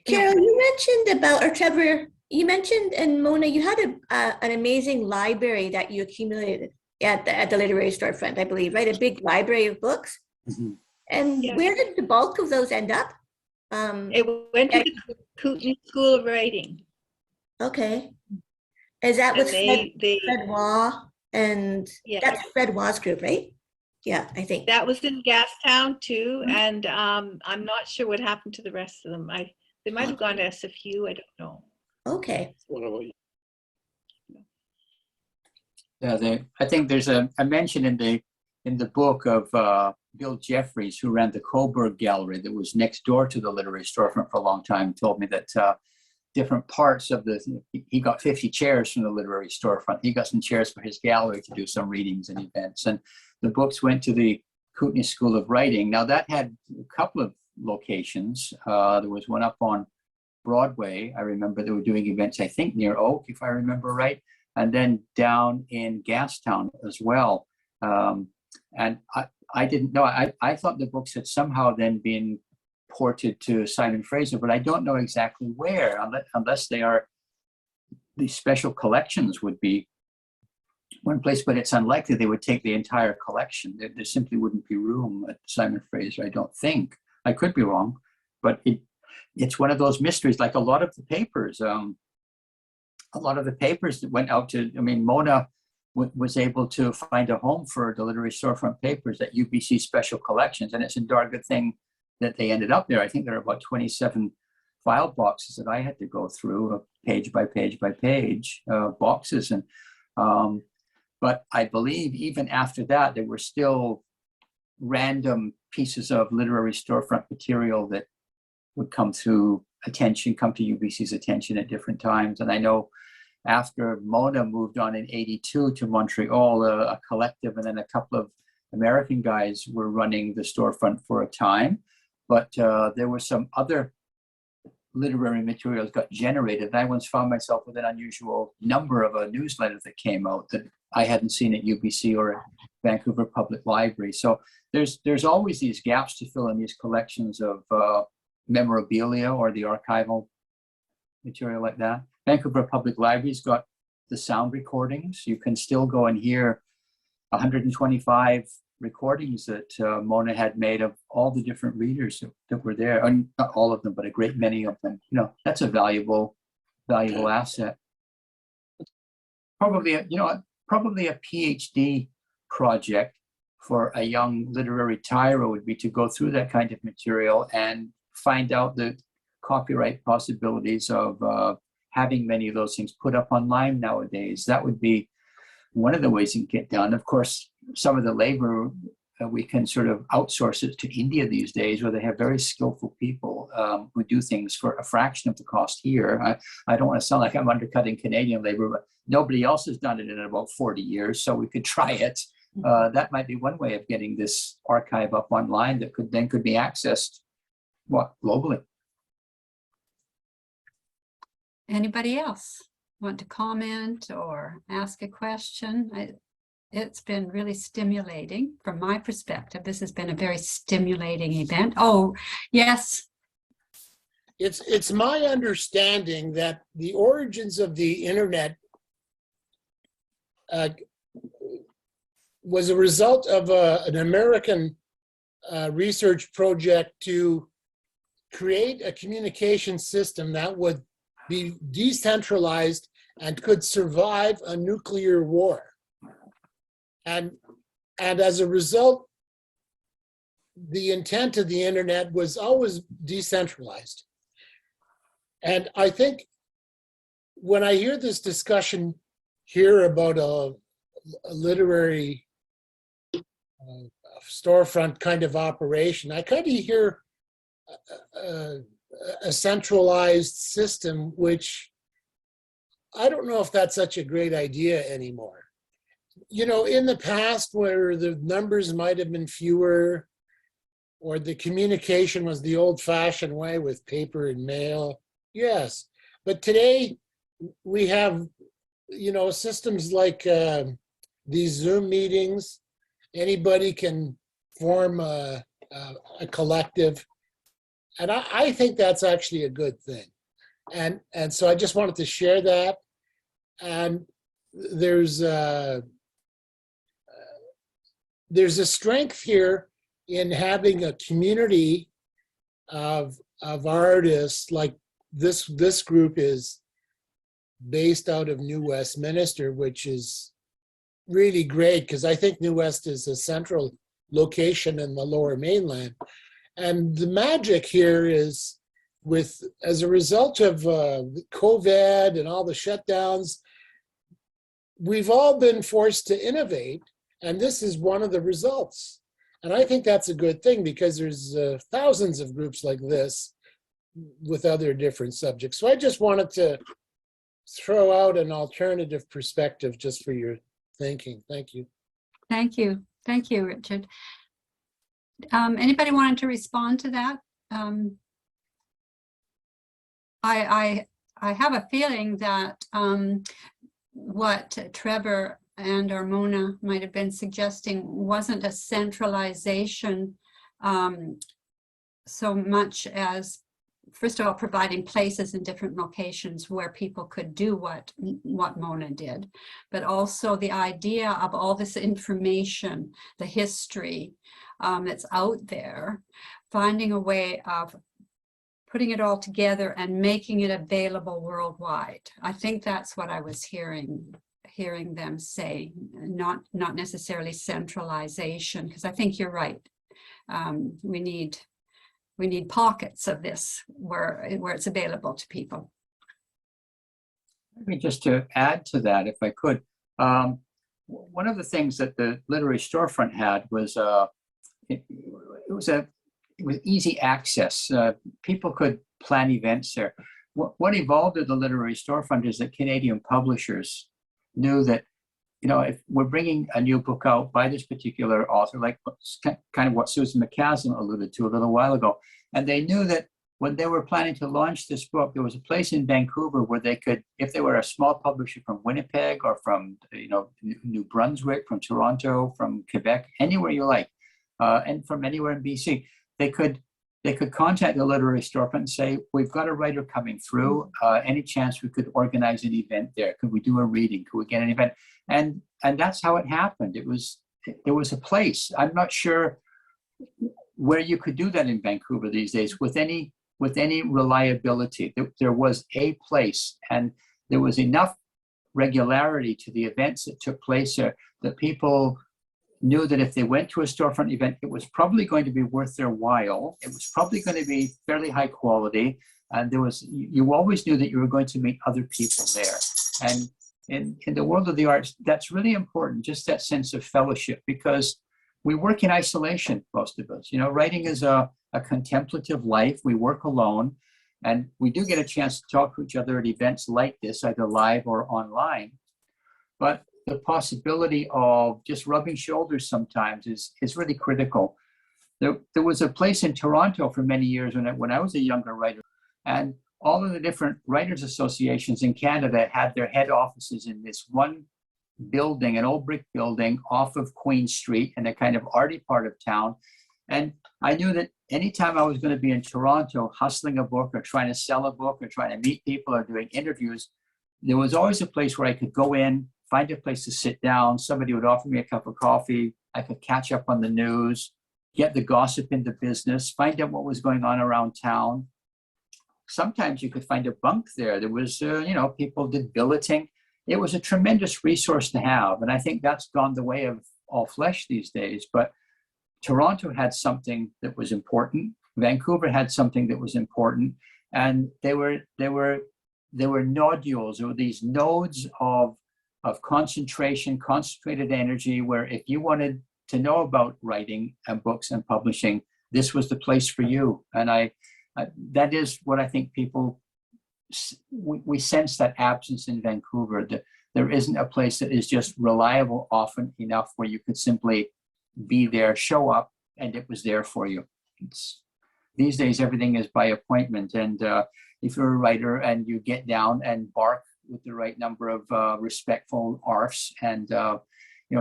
[SPEAKER 3] Carol, you mentioned about, or Trevor, you mentioned, and Mona, you had an amazing library that you accumulated at the Literary Storefront, I believe, right? A big library of books.
[SPEAKER 1] Mhm.
[SPEAKER 3] And
[SPEAKER 4] Yeah.
[SPEAKER 3] where did the bulk of those end up?
[SPEAKER 4] It went to the Kootenai School of Writing.
[SPEAKER 3] Okay. Is that
[SPEAKER 4] And
[SPEAKER 3] with
[SPEAKER 4] they
[SPEAKER 3] Fred Waugh? And
[SPEAKER 4] Yeah.
[SPEAKER 3] that's Fred Waugh's group, right? Yeah, I think.
[SPEAKER 4] that was in Gastown too, and I'm not sure what happened to the rest of them. They might have gone to SFU. I don't know.
[SPEAKER 3] Okay.
[SPEAKER 1] Yeah, I think there's a mention in the book of Bill Jeffries, who ran the Coburg Gallery that was next door to the Literary Storefront for a long time, told me that different parts of he got 50 chairs from the Literary Storefront. He got some chairs for his gallery to do some readings and events. And the books went to the Kootenai School of Writing. Now that had a couple of locations. There was one up on Broadway. I remember they were doing events, I think near Oak, if I remember right. And then down in Gastown as well. And I didn't know, I thought the books had somehow then been ported to Simon Fraser, but I don't know exactly where, unless they are, these special collections would be one place, but it's unlikely they would take the entire collection. There simply wouldn't be room at Simon Fraser, I don't think. I could be wrong, but it's one of those mysteries, like a lot of the papers that went out to, I mean, Mona was able to find a home for the Literary Storefront papers at UBC Special Collections, and it's a darn good thing that they ended up there. I think there are about 27 file boxes that I had to go through, page by page by page boxes. And but I believe even after that, there were still random pieces of Literary Storefront material that would come to UBC's attention at different times. And I know after Mona moved on in '82 to Montreal, a collective and then a couple of American guys were running the storefront for a time. But there were some other literary materials got generated. And I once found myself with an unusual number of a newsletter that came out that I hadn't seen at UBC or at Vancouver Public Library. So there's always these gaps to fill in these collections of memorabilia or the archival material like that. Vancouver Public Library's got the sound recordings. You can still go and hear 125 recordings that Mona had made of all the different readers that were there, and not all of them, but a great many of them. You know, that's a valuable asset. Probably a PhD project for a young literary tyro would be to go through that kind of material and find out the copyright possibilities of having many of those things put up online nowadays. That would be one of the ways you can get done. Of course, some of the labor, we can sort of outsource it to India these days, where they have very skillful people who do things for a fraction of the cost here. I don't want to sound like I'm undercutting Canadian labor, but nobody else has done it in about 40 years, so we could try it. That might be one way of getting this archive up online that could be accessed, globally.
[SPEAKER 2] Anybody else want to comment or ask a question? It's been really stimulating from my perspective. This has been a very stimulating event. Oh, yes.
[SPEAKER 5] It's my understanding that the origins of the internet was a result of an American research project to create a communication system that would be decentralized and could survive a nuclear war. And as a result, the intent of the internet was always decentralized. And I think when I hear this discussion here about a literary storefront kind of operation, I kind of hear a centralized system, which I don't know if that's such a great idea anymore. You know, in the past where the numbers might have been fewer, or the communication was the old-fashioned way with paper and mail, yes. But today we have, you know, systems like these Zoom meetings. Anybody can form a collective. And I think that's actually a good thing. And so I just wanted to share that. And there's a strength here in having a community of artists, like this group is based out of New Westminster, which is really great because I think New West is a central location in the Lower Mainland. And the magic here is as a result of COVID and all the shutdowns, we've all been forced to innovate, and this is one of the results. And I think that's a good thing because there's thousands of groups like this with other different subjects. So I just wanted to throw out an alternative perspective just for your thinking. Thank you.
[SPEAKER 2] Thank you. Thank you, Richard. Anybody wanted to respond to that? I have a feeling that what Trevor and Mona might have been suggesting wasn't a centralization so much as, first of all, providing places in different locations where people could do what Mona did, but also the idea of all this information, the history that's out there, finding a way of putting it all together and making it available worldwide. I think that's what I was hearing them say, not necessarily centralization, because I think you're right. We need pockets of this where it's available to people.
[SPEAKER 1] Maybe just to add to that, if I could, one of the things that the Literary Storefront had was it was easy access. People could plan events there. What evolved at the Literary Storefront is that Canadian publishers knew that, you know, if we're bringing a new book out by this particular author, like kind of what Susan McCaslam alluded to a little while ago, and they knew that when they were planning to launch this book, there was a place in Vancouver where they could, if they were a small publisher from Winnipeg or from, you know, New Brunswick, from Toronto, from Quebec, anywhere you like, and from anywhere in BC, they could contact the Literary Storefront and say, we've got a writer coming through, any chance we could organize an event there? Could we do a reading? Could we get an event? And that's how it happened. It was a place. I'm not sure where you could do that in Vancouver these days with any reliability. There was a place, and there was enough regularity to the events that took place there that people knew that if they went to a storefront event, it was probably going to be worth their while. It was probably going to be fairly high quality. And you always knew that you were going to meet other people there. And in the world of the arts, that's really important, just that sense of fellowship, because we work in isolation, most of us. You know, writing is a a contemplative life. We work alone, and we do get a chance to talk to each other at events like this, either live or online. But the possibility of just rubbing shoulders sometimes is really critical. There was a place in Toronto for many years when I was a younger writer, and all of the different writers associations in Canada had their head offices in this one building, an old brick building off of Queen Street in a kind of arty part of town. And I knew that anytime I was going to be in Toronto hustling a book or trying to sell a book or trying to meet people or doing interviews, there was always a place where I could go in, find a place to sit down. Somebody would offer me a cup of coffee. I could catch up on the news, get the gossip into business, find out what was going on around town. Sometimes you could find a bunk there. There was, people did billeting. It was a tremendous resource to have. And I think that's gone the way of all flesh these days. But Toronto had something that was important. Vancouver had something that was important. And there were nodules, or these nodes of concentration, concentrated energy, where if you wanted to know about writing and books and publishing, this was the place for you. And that is what I think we sense, that absence in Vancouver, that there isn't a place that is just reliable often enough where you could simply be there, show up, and it was there for you. These days, everything is by appointment. And if you're a writer and you get down and bark with the right number of respectful arfs and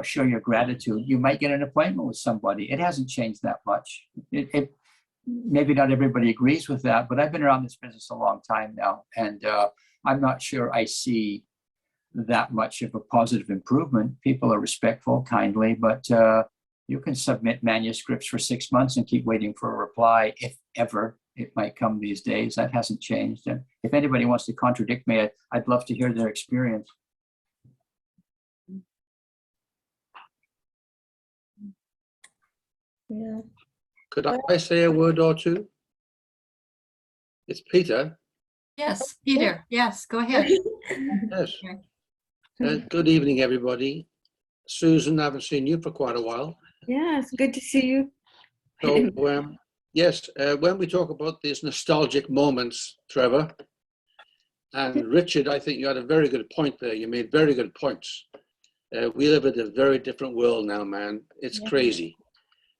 [SPEAKER 1] show your gratitude, you might get an appointment with somebody. It hasn't changed that much. Maybe not everybody agrees with that, but I've been around this business a long time now, and I'm not sure I see that much of a positive improvement. People are respectful, kindly, but you can submit manuscripts for 6 months and keep waiting for a reply, if ever it might come these days. That hasn't changed. And if anybody wants to contradict me, I'd love to hear their experience.
[SPEAKER 3] Yeah.
[SPEAKER 8] Could I say a word or two? It's Peter.
[SPEAKER 2] Yes, Peter. Yes, go ahead.
[SPEAKER 8] Yes. Good evening, everybody. Susan, I haven't seen you for quite a while.
[SPEAKER 6] Yeah, it's good to see you.
[SPEAKER 8] So, yes, when we talk about these nostalgic moments, Trevor, and Richard, I think you had a very good point there. You made very good points. We live in a very different world now, man. It's crazy.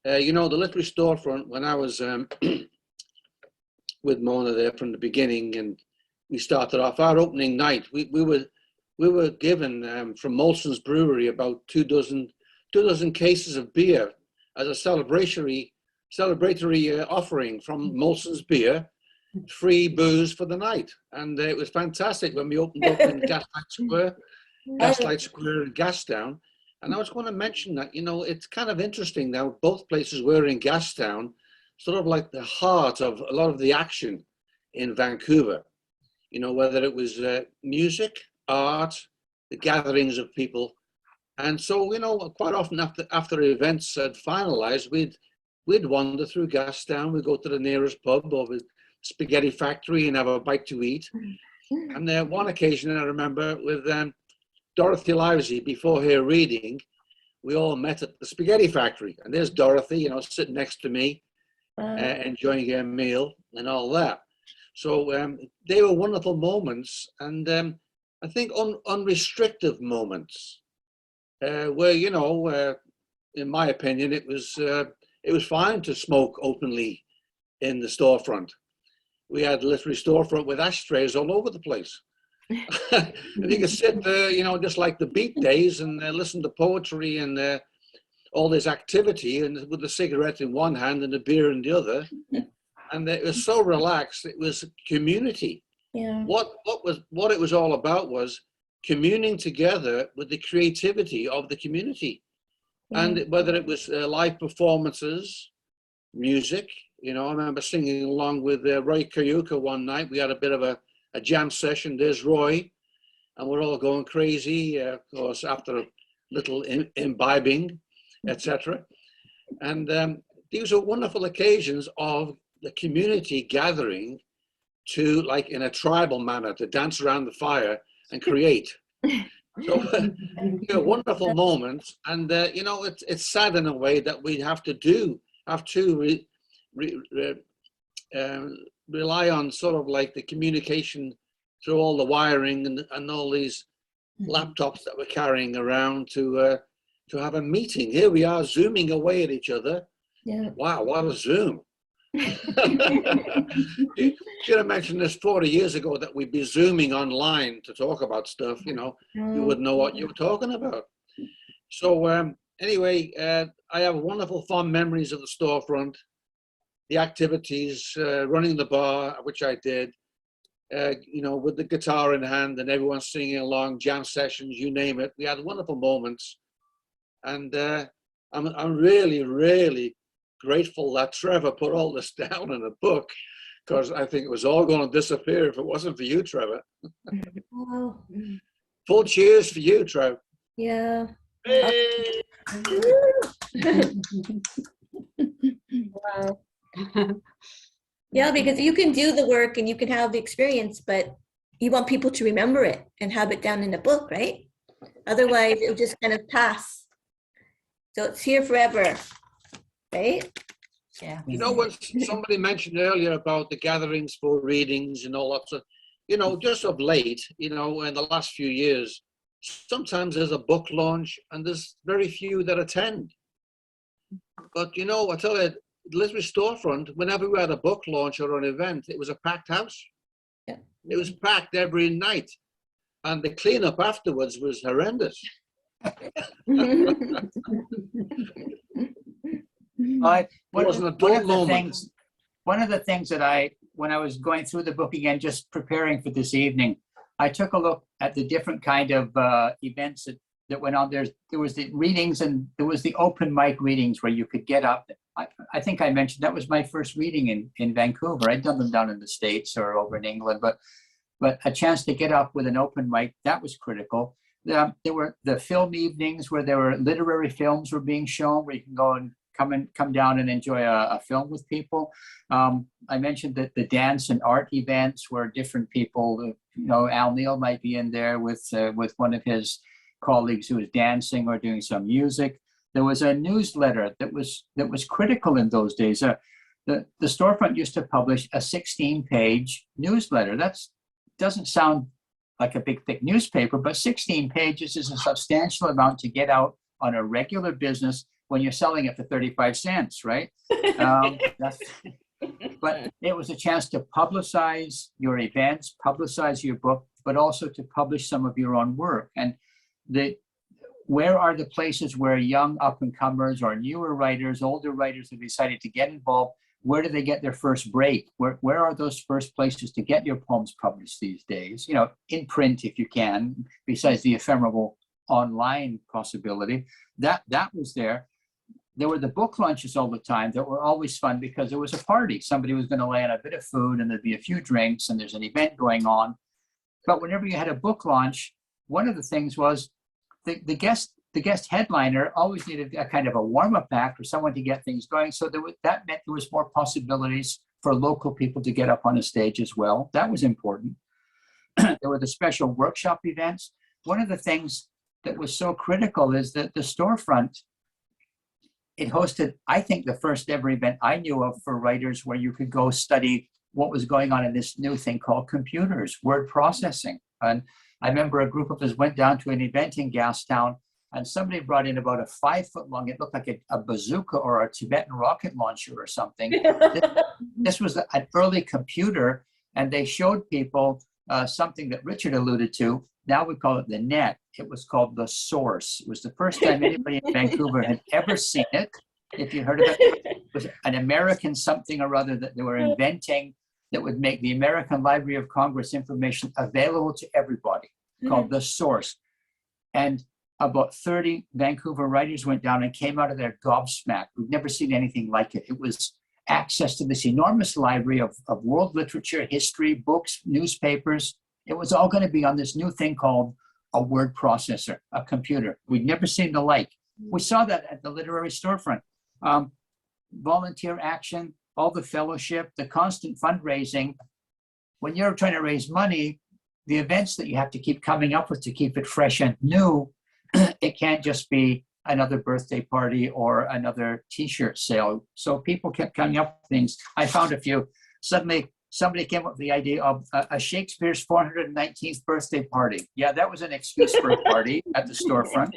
[SPEAKER 8] The Literary Storefront, when I was with Mona there from the beginning, and we started off our opening night, we were given from Molson's Brewery about two dozen cases of beer as a celebratory offering from Molson's Beer, free booze for the night. And it was fantastic when we opened up in Gaslight Square in Gastown. And I was going to mention that, it's kind of interesting now, both places were in Gastown, sort of like the heart of a lot of the action in Vancouver, whether it was music, art, the gatherings of people. And so, quite often after events had finalized, we'd wander through Gastown, we'd go to the nearest pub or the Spaghetti Factory and have a bite to eat. And one occasion I remember with Dorothy Livesey, before her reading, we all met at the Spaghetti Factory. And there's Dorothy, sitting next to me, enjoying her meal and all that. So they were wonderful moments, and I think unrestrictive moments where, in my opinion, it was fine to smoke openly in the storefront. We had Literary Storefront with ashtrays all over the place. And you could sit there, just like the beat days and listen to poetry and all this activity, and with the cigarette in one hand and the beer in the other. And it was so relaxed. It was community.
[SPEAKER 3] Yeah.
[SPEAKER 8] What it was all about was communing together with the creativity of the community. And whether it was live performances, music, I remember singing along with Roy Kayuka one night. We had a bit of a jam session. There's Roy, and we're all going crazy, of course, after a little imbibing, etc. And these are wonderful occasions of the community gathering to, like in a tribal manner, to dance around the fire and create. So wonderful moments. And it's sad in a way that we have to rely on sort of like the communication through all the wiring and all these laptops that we're carrying around to have a meeting. Here we are zooming away at each other.
[SPEAKER 3] Yeah.
[SPEAKER 8] Wow, what a Zoom. Should have mentioned this 40 years ago that we'd be zooming online to talk about stuff, you know, you wouldn't know what you were talking about. So anyway, I have wonderful fond memories of the storefront, the activities, running the bar, which I did, you know, with the guitar in hand and everyone singing along, jam sessions, you name it. We had wonderful moments. And I'm really, really grateful that Trevor put all this down in a book, because I think it was all going to disappear if it wasn't for you, Trevor.
[SPEAKER 3] Oh,
[SPEAKER 8] Full cheers for you, Trevor.
[SPEAKER 3] yeah.
[SPEAKER 8] Hey!
[SPEAKER 3] Wow. Yeah, because you can do the work and you can have the experience, but you want people to remember it and have it down in a book, right? Otherwise, it'll just kind of pass. So it's here forever, right?
[SPEAKER 2] Yeah.
[SPEAKER 8] You know what somebody mentioned earlier about the gatherings for readings and all that stuff, you know, just of late, you know, in the last few years, sometimes there's a book launch and there's very few that attend. But, you know, I tell you, Literary Storefront, whenever we had a book launch or an event, it was a packed house.
[SPEAKER 3] Yeah.
[SPEAKER 8] It was packed every night. And the cleanup afterwards was horrendous.
[SPEAKER 1] One
[SPEAKER 8] wasn't a
[SPEAKER 1] of
[SPEAKER 8] dull
[SPEAKER 1] the
[SPEAKER 8] moment.
[SPEAKER 1] one of the things that when I was going through the book again, just preparing for this evening, I took a look at the different kind of events that went on. There was the readings and there was the open mic readings where you could get up. I think I mentioned that was my first reading in Vancouver. I'd done them down in the States or over in England, but a chance to get up with an open mic, that was critical. There were the film evenings where there were literary films were being shown, where you can go and come down and enjoy a film with people. I mentioned that the dance and art events where different people, you know, Al Neal might be in there with one of his colleagues who was dancing or doing some music. There was a newsletter that was critical in those days. The storefront used to publish a 16-page newsletter. That doesn't sound like a big thick newspaper, but 16 pages is a substantial amount to get out on a regular business when you're selling it for 35 cents, right? But it was a chance to publicize your events, publicize your book, but also to publish some of your own work. And where are the places where young up-and-comers or newer writers, older writers have decided to get involved? Where do they get their first break? Where are those first places to get your poems published these days? You know, in print if you can, besides the ephemeral online possibility. That was there. There were the book launches all the time that were always fun because there was a party. Somebody was going to lay out a bit of food and there'd be a few drinks and there's an event going on. But whenever you had a book launch, one of the things was the guest headliner always needed a kind of a warm-up act or someone to get things going. So that meant there was more possibilities for local people to get up on a stage as well. That was important. There were the special workshop events. One of the things that was so critical is that the storefront, it hosted, I think, the first ever event I knew of for writers where you could go study what was going on in this new thing called computers, word processing. And I remember a group of us went down to an event in Gastown and somebody brought in about a 5-foot long, it looked like a bazooka or a Tibetan rocket launcher or something. This was an early computer, and they showed people something that Richard alluded to. Now we call it the net. It was called the Source. It was the first time anybody in Vancouver had ever seen it. If you heard of it, it was an American something or other that they were inventing that would make the American Library of Congress information available to everybody, called the Source. And about 30 Vancouver writers went down and came out of there gobsmacked. We've never seen anything like it. It was access to this enormous library of world literature, history, books, newspapers. It was all going to be on this new thing called a word processor, a computer. We'd never seen the like. We saw that at the Literary Storefront. Volunteer action, all the fellowship, the constant fundraising. When you're trying to raise money, the events that you have to keep coming up with to keep it fresh and new, it can't just be another birthday party or another T-shirt sale. So people kept coming up with things. I found a few. Suddenly, somebody came up with the idea of a Shakespeare's 419th birthday party. Yeah, that was an excuse for a party at the storefront.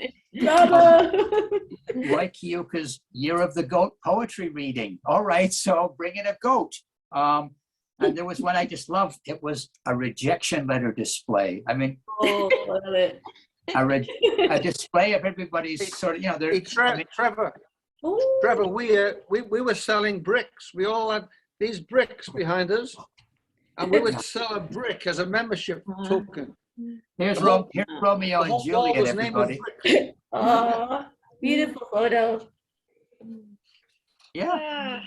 [SPEAKER 1] Roy Kiyuka's Year of the Goat poetry reading. All right, so bring in a goat. And there was one I just loved. It was a rejection letter display. I mean,
[SPEAKER 3] Oh, love it.
[SPEAKER 1] a display of everybody's sort of, you know,
[SPEAKER 8] Hey, Trevor,
[SPEAKER 3] Ooh.
[SPEAKER 8] Trevor, we were selling bricks. We all had these bricks behind us, and we would sell a brick as a membership token.
[SPEAKER 1] here's
[SPEAKER 8] The whole-
[SPEAKER 1] Romeo
[SPEAKER 8] The
[SPEAKER 1] and
[SPEAKER 8] whole wall
[SPEAKER 1] Juliet,
[SPEAKER 8] was named with
[SPEAKER 1] everybody.
[SPEAKER 8] bricks.
[SPEAKER 3] Oh, beautiful photo.
[SPEAKER 1] Yeah.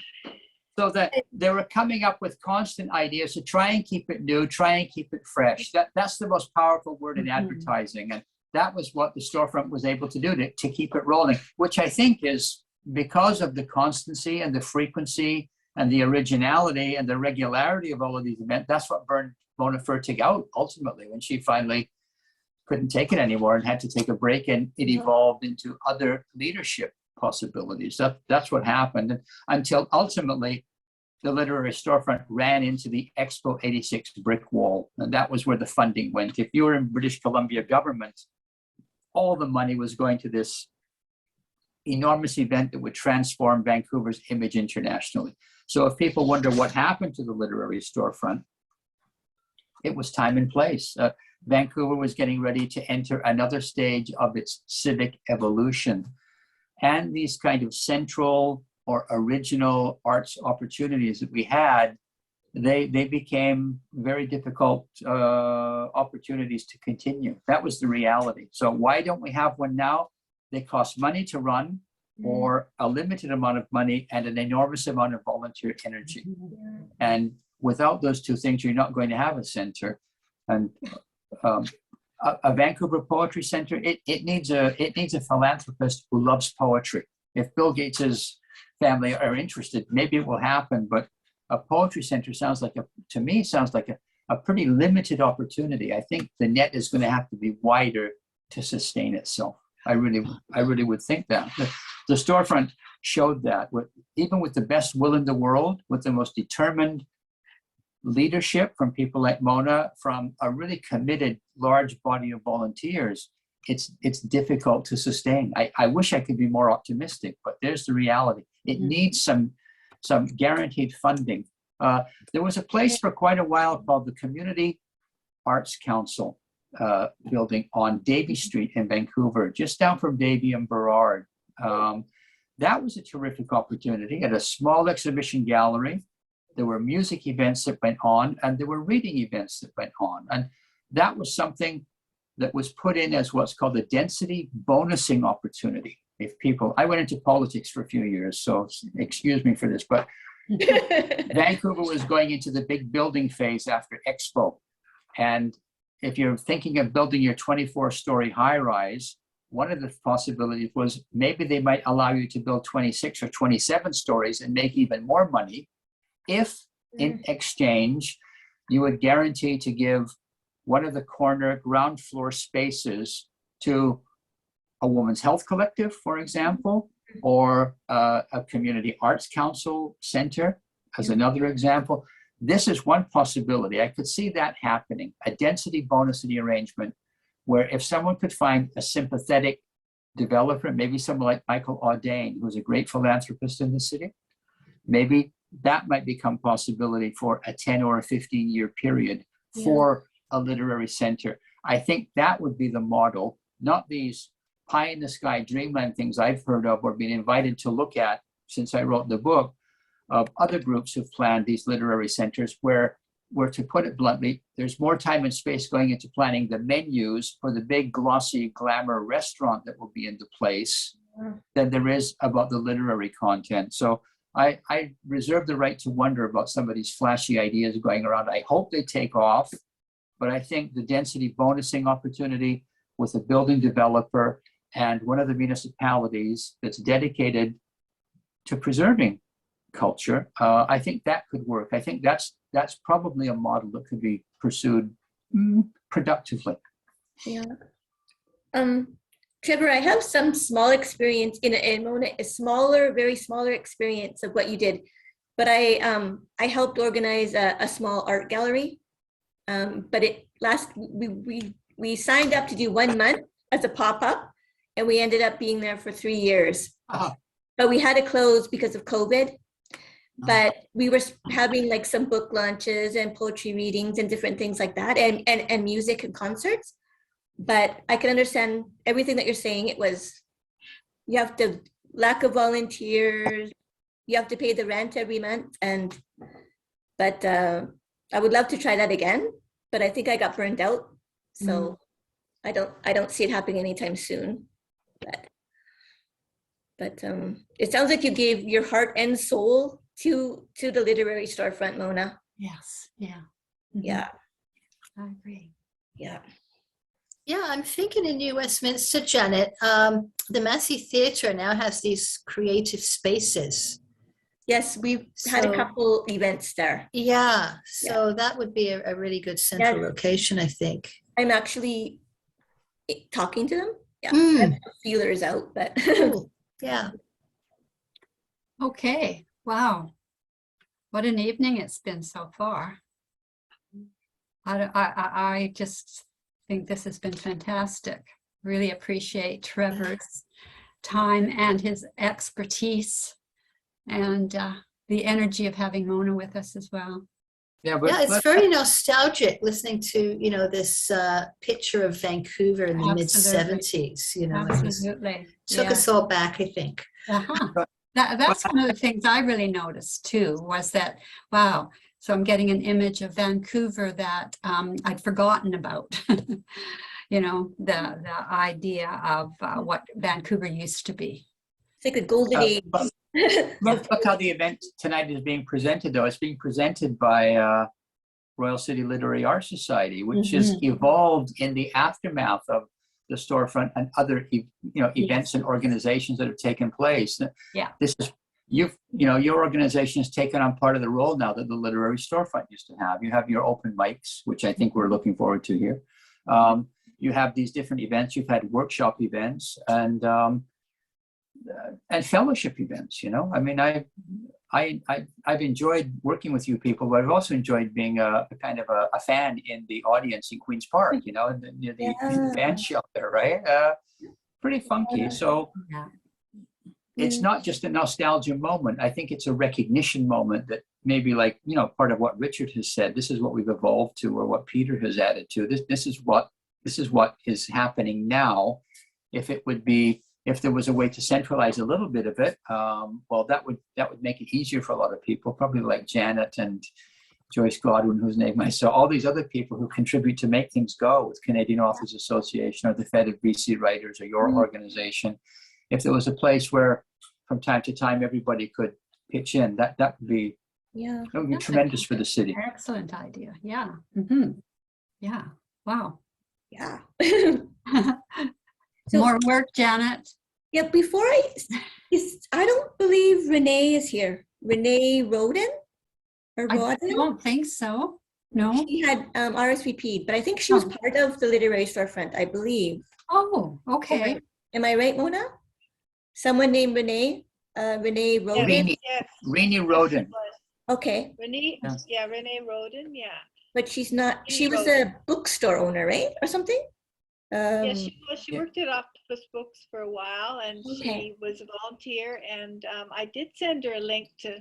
[SPEAKER 1] So that they were coming up with constant ideas to try and keep it new, try and keep it fresh. That's the most powerful word in advertising. And that was what the storefront was able to do to keep it rolling, which I think is because of the constancy and the frequency and the originality and the regularity of all of these events. That's what burned Mona Fertig out ultimately when she finally couldn't take it anymore and had to take a break, and it evolved into other leadership possibilities. That's what happened, and until ultimately the Literary Storefront ran into the Expo 86 brick wall, and that was where the funding went. If you were in British Columbia government, all the money was going to this enormous event that would transform Vancouver's image internationally. So if people wonder what happened to the Literary Storefront, it was time and place. Vancouver was getting ready to enter another stage of its civic evolution. And these kind of central or original arts opportunities that we had, they became very difficult opportunities to continue. That was the reality. So why don't we have one now? They cost money to run, or a limited amount of money and an enormous amount of volunteer energy. And without those two things, you're not going to have a center. And a Vancouver Poetry Center, it needs a philanthropist who loves poetry. If Bill Gates's family are interested, maybe it will happen, but a poetry center sounds like to me sounds like a pretty limited opportunity. I think the net is going to have to be wider to sustain itself. I really would think that. The storefront showed that even with the best will in the world, with the most determined leadership from people like Mona, from a really committed large body of volunteers, it's difficult to sustain. I wish I could be more optimistic, but there's the reality. It needs some guaranteed funding. There was a place for quite a while called the Community Arts Council building on Davie Street in Vancouver, just down from Davie and Burrard. That was a terrific opportunity at a small exhibition gallery. There were music events that went on, and there were reading events that went on. And that was something that was put in as what's called a density bonusing opportunity. I went into politics for a few years, so excuse me for this, but Vancouver was going into the big building phase after Expo. And if you're thinking of building your 24-story high-rise, one of the possibilities was maybe they might allow you to build 26 or 27 stories and make even more money if, in exchange, you would guarantee to give one of the corner ground floor spaces to a women's health collective, for example, or a community arts council center, as another example. This is one possibility. I could see that happening, a density bonusing arrangement where if someone could find a sympathetic developer, maybe someone like Michael Audain, who's a great philanthropist in the city, maybe that might become possibility for a 10 or a 15-year period for a literary center. I think that would be the model, not these pie-in-the-sky dreamland things I've heard of or been invited to look at since I wrote the book, of other groups who've planned these literary centers where, to put it bluntly, there's more time and space going into planning the menus for the big glossy glamour restaurant that will be into place than there is about the literary content. So I reserve the right to wonder about some of these flashy ideas going around. I hope they take off, but I think the density bonusing opportunity with a building developer and one of the municipalities that's dedicated to preserving culture, I think that could work. I think that's probably a model that could be pursued productively.
[SPEAKER 3] Yeah. Trevor, I have some small experience in Mona, a smaller, very smaller experience of what you did. But I helped organize a small art gallery. But we signed up to do 1 month as a pop-up, and we ended up being there for 3 years.
[SPEAKER 1] Ah.
[SPEAKER 3] But we had to close because of COVID. But we were having like some book launches and poetry readings and different things like that, and music and concerts. But I can understand everything that you're saying. It was, you have the lack of volunteers, you have to pay the rent every month, but I would love to try that again, but I think I got burned out. So I don't see it happening anytime soon. But it sounds like you gave your heart and soul to the Literary Storefront, Mona.
[SPEAKER 2] Yes, yeah. Mhm.
[SPEAKER 3] Yeah,
[SPEAKER 2] I agree.
[SPEAKER 3] yeah.
[SPEAKER 9] Yeah, I'm thinking in New Westminster, Janet, the Massey Theatre now has these creative spaces.
[SPEAKER 3] Yes, we've had a
[SPEAKER 9] So-
[SPEAKER 3] couple events there.
[SPEAKER 9] Yeah, so that would be a really good central
[SPEAKER 3] Yeah.
[SPEAKER 9] location, I think.
[SPEAKER 3] I'm actually talking to them. Yeah,
[SPEAKER 9] Mm.
[SPEAKER 3] I have no feelers out, but
[SPEAKER 9] Cool. Yeah.
[SPEAKER 2] Okay, wow. What an evening it's been so far. I just think this has been fantastic. Really appreciate Trevor's time and his expertise and the energy of having Mona with us as well.
[SPEAKER 1] Yeah, but
[SPEAKER 9] Yeah, it's very nostalgic listening to, this picture of Vancouver in the
[SPEAKER 2] Absolutely.
[SPEAKER 9] mid-70s, it was-
[SPEAKER 2] Absolutely.
[SPEAKER 9] took
[SPEAKER 2] Yeah.
[SPEAKER 9] us all back, I think.
[SPEAKER 2] Uh-huh. That's one of the things I really noticed too, was that, wow, so I'm getting an image of Vancouver that I'd forgotten about. The idea of what Vancouver used to be.
[SPEAKER 3] it's like a golden age.
[SPEAKER 1] Look how the event tonight is being presented, though. It's being presented by Royal City Literary Art Society, which has evolved in the aftermath of the storefront and other events and organizations that have taken place.
[SPEAKER 2] Yeah.
[SPEAKER 1] This is your organization has taken on part of the role now that the Literary Storefront used to have. You have your open mics, which I think we're looking forward to here. You have these different events. You've had workshop events and fellowship events. I mean, I've enjoyed working with you people, but I've also enjoyed being a kind of a fan in the audience in Queen's Park. Near the band shelter, right? Pretty funky. So
[SPEAKER 2] Yeah.
[SPEAKER 1] it's not just a nostalgia moment. I think it's a recognition moment that maybe, like, part of what Richard has said. This is what we've evolved to, or what Peter has added to. This is what is happening now. If there was a way to centralize a little bit of it, well, that would make it easier for a lot of people, probably like Janet and Joyce Godwin, whose name I saw, all these other people who contribute to make things go with Canadian Authors Association or the Fed of BC Writers or your organization. If there was a place where from time to time everybody could pitch in, that would be tremendous for the city.
[SPEAKER 2] Excellent idea. Yeah. Yeah. Wow.
[SPEAKER 3] Yeah.
[SPEAKER 2] More work, Janet.
[SPEAKER 3] Yeah, before I don't believe Renee is here. Renee Roden or
[SPEAKER 2] I
[SPEAKER 3] Rodden?
[SPEAKER 2] don't think so. No.
[SPEAKER 3] She had RSVP, but I think she was part of the Literary Storefront, I believe.
[SPEAKER 2] Oh, okay.
[SPEAKER 3] Am I right, Mona? Someone named Renee? Renee Roden?
[SPEAKER 4] Yes.
[SPEAKER 1] Renee Roden.
[SPEAKER 3] Okay,
[SPEAKER 4] Renee,
[SPEAKER 1] Yeah.
[SPEAKER 4] Renee Roden, yeah.
[SPEAKER 3] but she's not, she
[SPEAKER 4] Renee
[SPEAKER 3] was a bookstore owner, right? Or something?
[SPEAKER 4] Yeah, she
[SPEAKER 1] yeah.
[SPEAKER 4] worked at Octopus Books for a while, and
[SPEAKER 3] Okay.
[SPEAKER 4] she was a volunteer, and I did send her a link to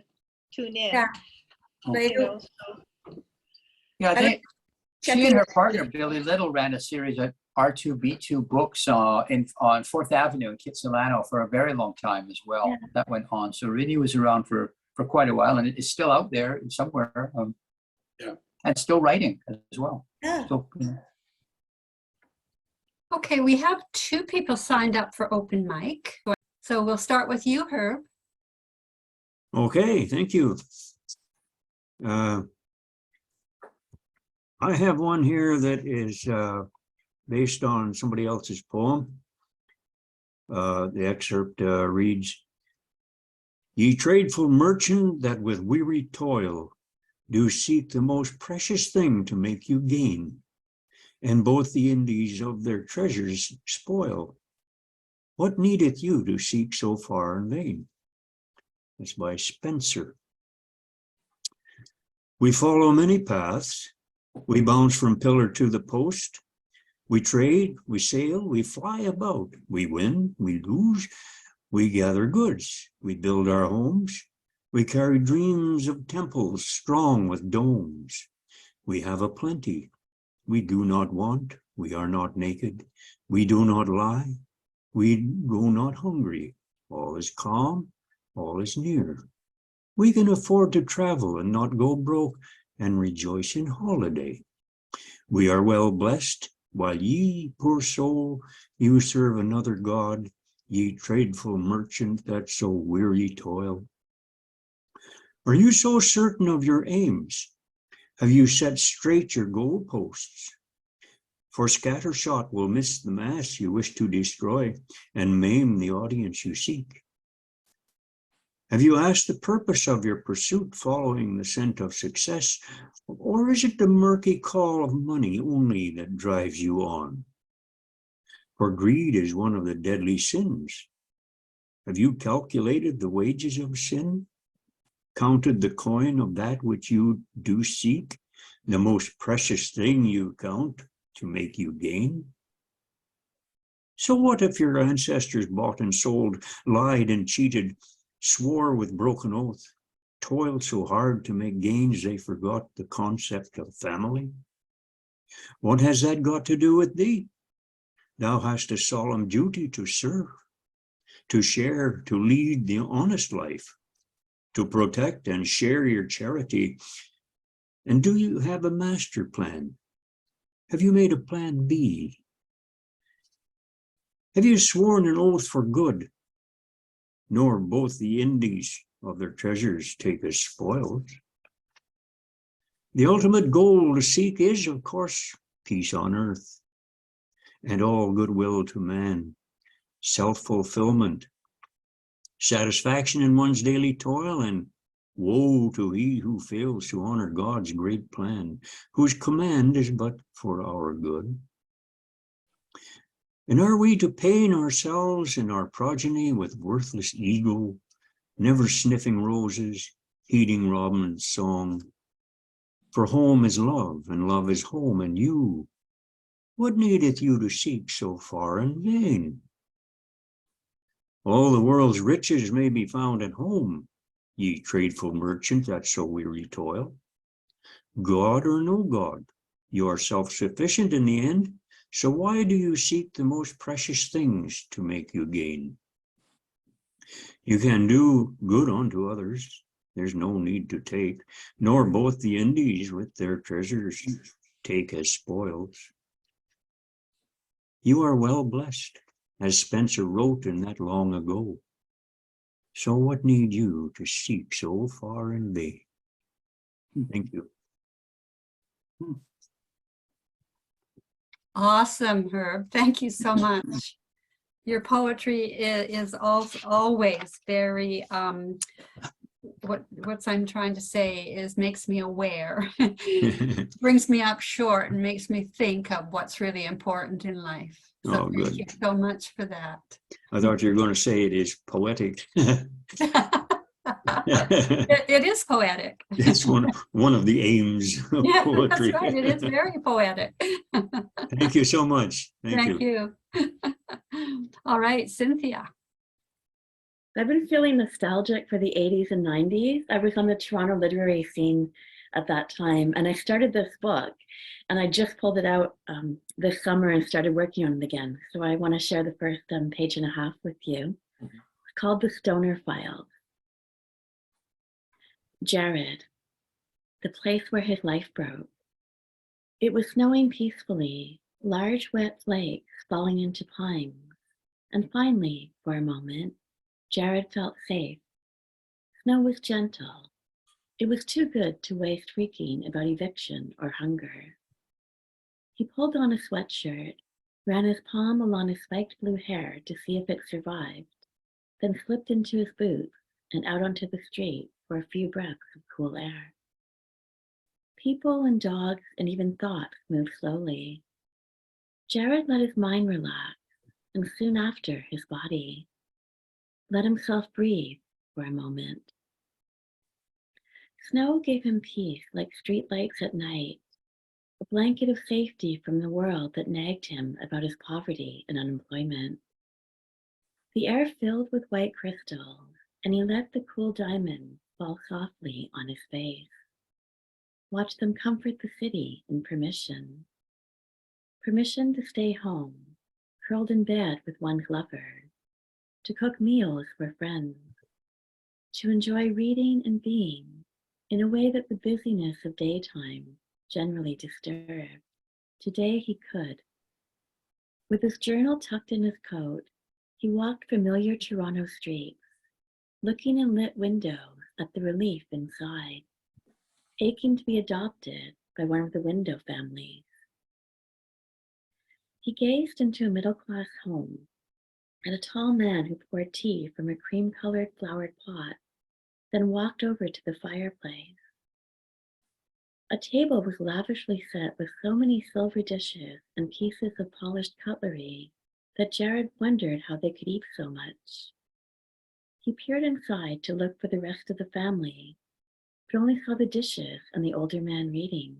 [SPEAKER 4] tune in.
[SPEAKER 3] Yeah. Right.
[SPEAKER 4] So
[SPEAKER 1] Yeah,
[SPEAKER 3] check
[SPEAKER 1] she
[SPEAKER 3] in
[SPEAKER 1] and her
[SPEAKER 3] with-
[SPEAKER 1] partner, Billy Little, ran a series of R2B2 books on 4th Avenue in Kitsilano for a very long time as well.
[SPEAKER 3] Yeah.
[SPEAKER 1] That went on. So Renee was around for quite a while, and it is still out there somewhere. And still writing as well.
[SPEAKER 3] Yeah.
[SPEAKER 1] So,
[SPEAKER 2] Okay, we have 2 people signed up for open mic. So we'll start with you, Herb.
[SPEAKER 10] Okay, thank you. I have one here that is based on somebody else's poem. The excerpt reads, "Ye tradeful merchant that with weary toil do seek the most precious thing to make you gain, and both the Indies of their treasures spoil. What needeth you to seek so far in vain? That's by Spencer. We follow many paths. We bounce from pillar to the post. We trade, we sail, we fly about. We win, we lose, we gather goods. We build our homes. We carry dreams of temples strong with domes. We have a plenty. We do not want. We are not naked. We do not lie. We go not hungry. All is calm. All is near. We can afford to travel and not go broke and rejoice in holiday. We are well blessed, while ye, poor soul, you serve another God, ye tradeful merchant that so weary toil. Are you so certain of your aims? Have you set straight your goalposts? For scattershot will miss the mass you wish to destroy and maim the audience you seek. Have you asked the purpose of your pursuit following the scent of success, or is it the murky call of money only that drives you on? For greed is one of the deadly sins. Have you calculated the wages of sin? Counted the coin of that which you do seek, the most precious thing you count to make you gain? So what if your ancestors bought and sold, lied and cheated, swore with broken oath, toiled so hard to make gains they forgot the concept of family? What has that got to do with thee? Thou hast a solemn duty to serve, to share, to lead the honest life, to protect and share your charity. And do you have a master plan? Have you made a plan B? Have you sworn an oath for good? Nor both the Indies of their treasures take as spoils. The ultimate goal to seek is, of course, peace on earth and all goodwill to man, self-fulfillment, satisfaction in one's daily toil, and woe to he who fails to honor God's great plan, whose command is but for our good. And are we to pain ourselves and our progeny with worthless ego, never sniffing roses, heeding robin's song? For home is love, and love is home, and you, what needeth you to seek so far in vain? All the world's riches may be found at home, ye tradeful merchant that so weary toil. God or no God, you are self-sufficient in the end, so why do you seek the most precious things to make you gain? You can do good unto others, there's no need to take, nor both the Indies with their treasures take as spoils. You are well blessed, as Spencer wrote in that long ago. So what need you to seek so far in vain? Thank you.
[SPEAKER 2] Awesome, Herb. Thank you so much. Your poetry is always very, what's I'm trying to say is makes me aware, brings me up short and makes me think of what's really important in life. So
[SPEAKER 10] Oh, good.
[SPEAKER 2] Thank you so much for that.
[SPEAKER 10] I thought you were going to say it is poetic.
[SPEAKER 2] It is poetic.
[SPEAKER 10] It's one of the aims of
[SPEAKER 2] Yeah,
[SPEAKER 10] poetry.
[SPEAKER 2] that's right. It is very poetic.
[SPEAKER 10] Thank you so much. Thank you.
[SPEAKER 2] All right, Cynthia.
[SPEAKER 11] I've been feeling nostalgic for the 80s and 90s. I was on the Toronto literary scene at that time, and I started this book, and I just pulled it out this summer and started working on it again. So I want to share the first page and a half with you. It's called The Stoner Files. Jared, the place where his life broke. It was snowing peacefully, large wet flakes falling into pines. And finally, for a moment, Jared felt safe. Snow was gentle. It was too good to waste freaking about eviction or hunger. He pulled on a sweatshirt, ran his palm along his spiked blue hair to see if it survived, then slipped into his boots and out onto the street for a few breaths of cool air. People and dogs and even thoughts moved slowly. Jared let his mind relax and soon after his body. Let himself breathe for a moment. Snow gave him peace like streetlights at night, a blanket of safety from the world that nagged him about his poverty and unemployment. The air filled with white crystals, and he let the cool diamond fall softly on his face. Watch them comfort the city in permission. Permission to stay home, curled in bed with one's lover, to cook meals for friends, to enjoy reading and being in a way that the busyness of daytime generally disturbed. Today he could. With his journal tucked in his coat, he walked familiar Toronto streets, looking in lit windows at the relief inside, aching to be adopted by one of the window families. He gazed into a middle-class home, at a tall man who poured tea from a cream-colored flowered pot, then walked over to the fireplace. A table was lavishly set with so many silver dishes and pieces of polished cutlery that Jared wondered how they could eat so much. He peered inside to look for the rest of the family, but only saw the dishes and the older man reading.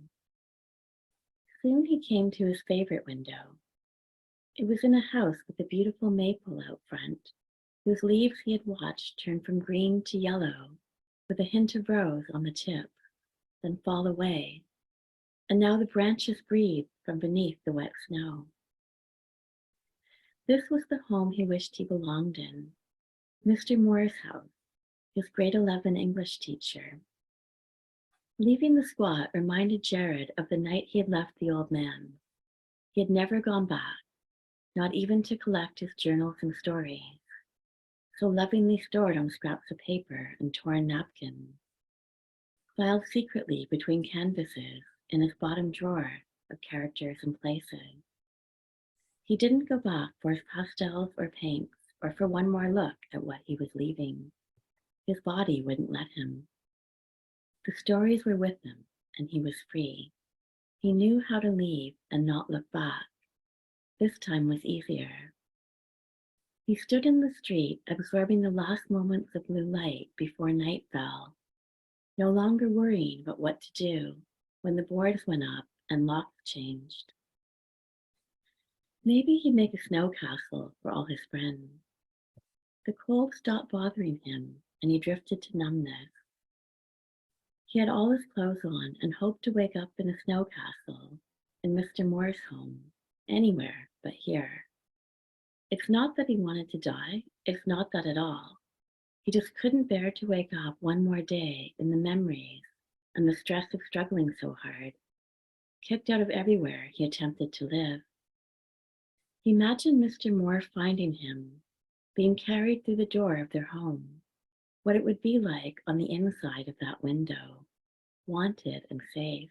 [SPEAKER 11] Soon he came to his favorite window. It was in a house with a beautiful maple out front, whose leaves he had watched turn from green to yellow, with a hint of rose on the tip, then fall away, and now the branches breathed from beneath the wet snow. This was the home he wished he belonged in, Mr. Moore's house, his grade 11 English teacher. Leaving the squat reminded Jared of the night he had left the old man. He had never gone back, not even to collect his journals and stories, so lovingly stored on scraps of paper and torn napkins, filed secretly between canvases in his bottom drawer of characters and places. He didn't go back for his pastels or paints or for one more look at what he was leaving. His body wouldn't let him. The stories were with him, and he was free. He knew how to leave and not look back. This time was easier. He stood in the street, absorbing the last moments of blue light before night fell, no longer worrying about what to do when the boards went up and locks changed. Maybe he'd make a snow castle for all his friends. The cold stopped bothering him, and he drifted to numbness. He had all his clothes on and hoped to wake up in a snow castle in Mr. Moore's home, anywhere but here. It's not that he wanted to die, it's not that at all. He just couldn't bear to wake up one more day in the memories and the stress of struggling so hard, kicked out of everywhere he attempted to live. He imagined Mr. Moore finding him, being carried through the door of their home, what it would be like on the inside of that window, wanted and safe,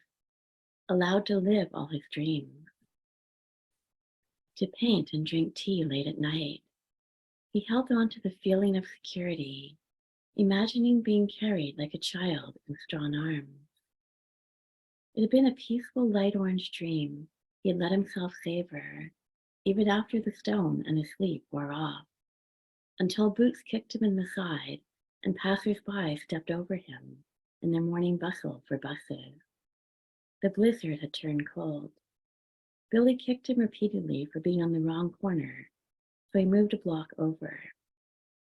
[SPEAKER 11] allowed to live all his dreams, to paint and drink tea late at night. He held on to the feeling of security, imagining being carried like a child in strong arms. It had been a peaceful light orange dream he had let himself savor, even after the stone and his sleep wore off, until boots kicked him in the side and passers-by stepped over him in their morning bustle for buses. The blizzard had turned cold. Billy kicked him repeatedly for being on the wrong corner, so he moved a block over.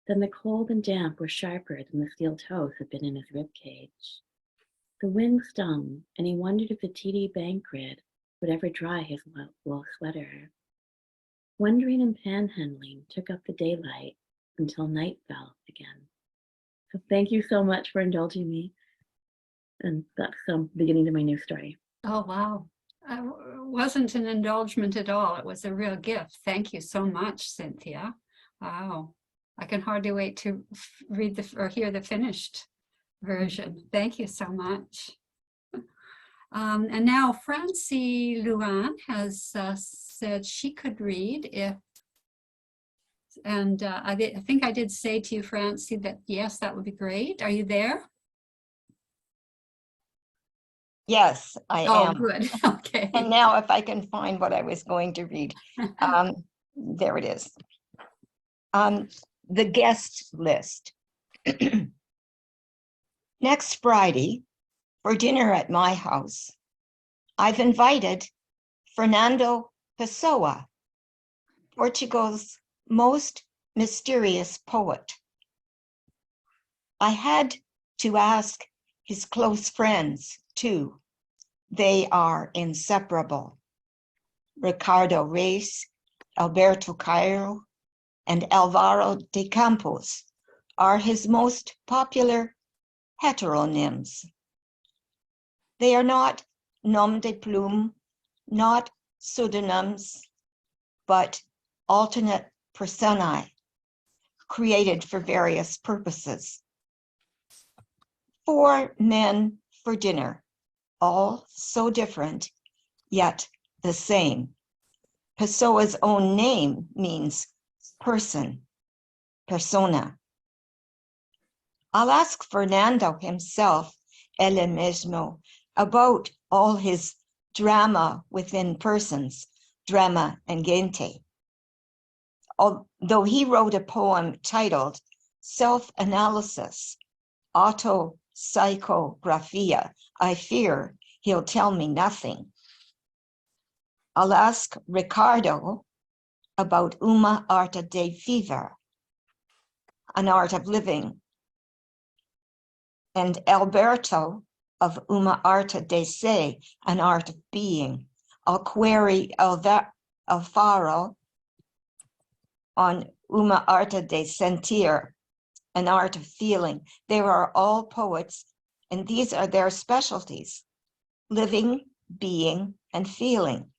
[SPEAKER 11] Then the cold and damp were sharper than the steel toes had been in his ribcage. The wind stung, and he wondered if the TD bank grid would ever dry his wool sweater. Wandering and panhandling took up the daylight until night fell again. So thank you so much for indulging me. And that's the beginning to my new story.
[SPEAKER 2] Oh, wow. It wasn't an indulgement at all. It was a real gift. Thank you so much, Cynthia. Wow. I can hardly wait to read or hear the finished version. Thank you so much. And now Francie Luan has said she could read if, and I think I did say to you, Francie, that yes, that would be great. Are you there?
[SPEAKER 7] Yes, I
[SPEAKER 2] Oh,
[SPEAKER 7] am.
[SPEAKER 2] good. Okay.
[SPEAKER 7] And now if I can find what I was going to read. There it is. The guest list. Next Friday, for dinner at my house, I've invited Fernando Pessoa, Portugal's most mysterious poet. I had to ask his close friends too. They are inseparable. Ricardo Reis, Alberto Cairo, and Alvaro de Campos are his most popular heteronyms. They are not nom de plume, not pseudonyms, but alternate personae created for various purposes. 4 men for dinner, all so different, yet the same. Pessoa's own name means person, persona. I'll ask Fernando himself, ele mesmo, about all his drama within persons, drama and gente. Although he wrote a poem titled Self-Analysis, Autopsychographia, I fear he'll tell me nothing. I'll ask Ricardo about Uma Arte de Viver, an art of living, and Alberto of Uma Arte de Se, an art of being. I'll query Alvaro on Uma Arte de Sentir, an art of feeling. They are all poets, and these are their specialties: living, being, and feeling.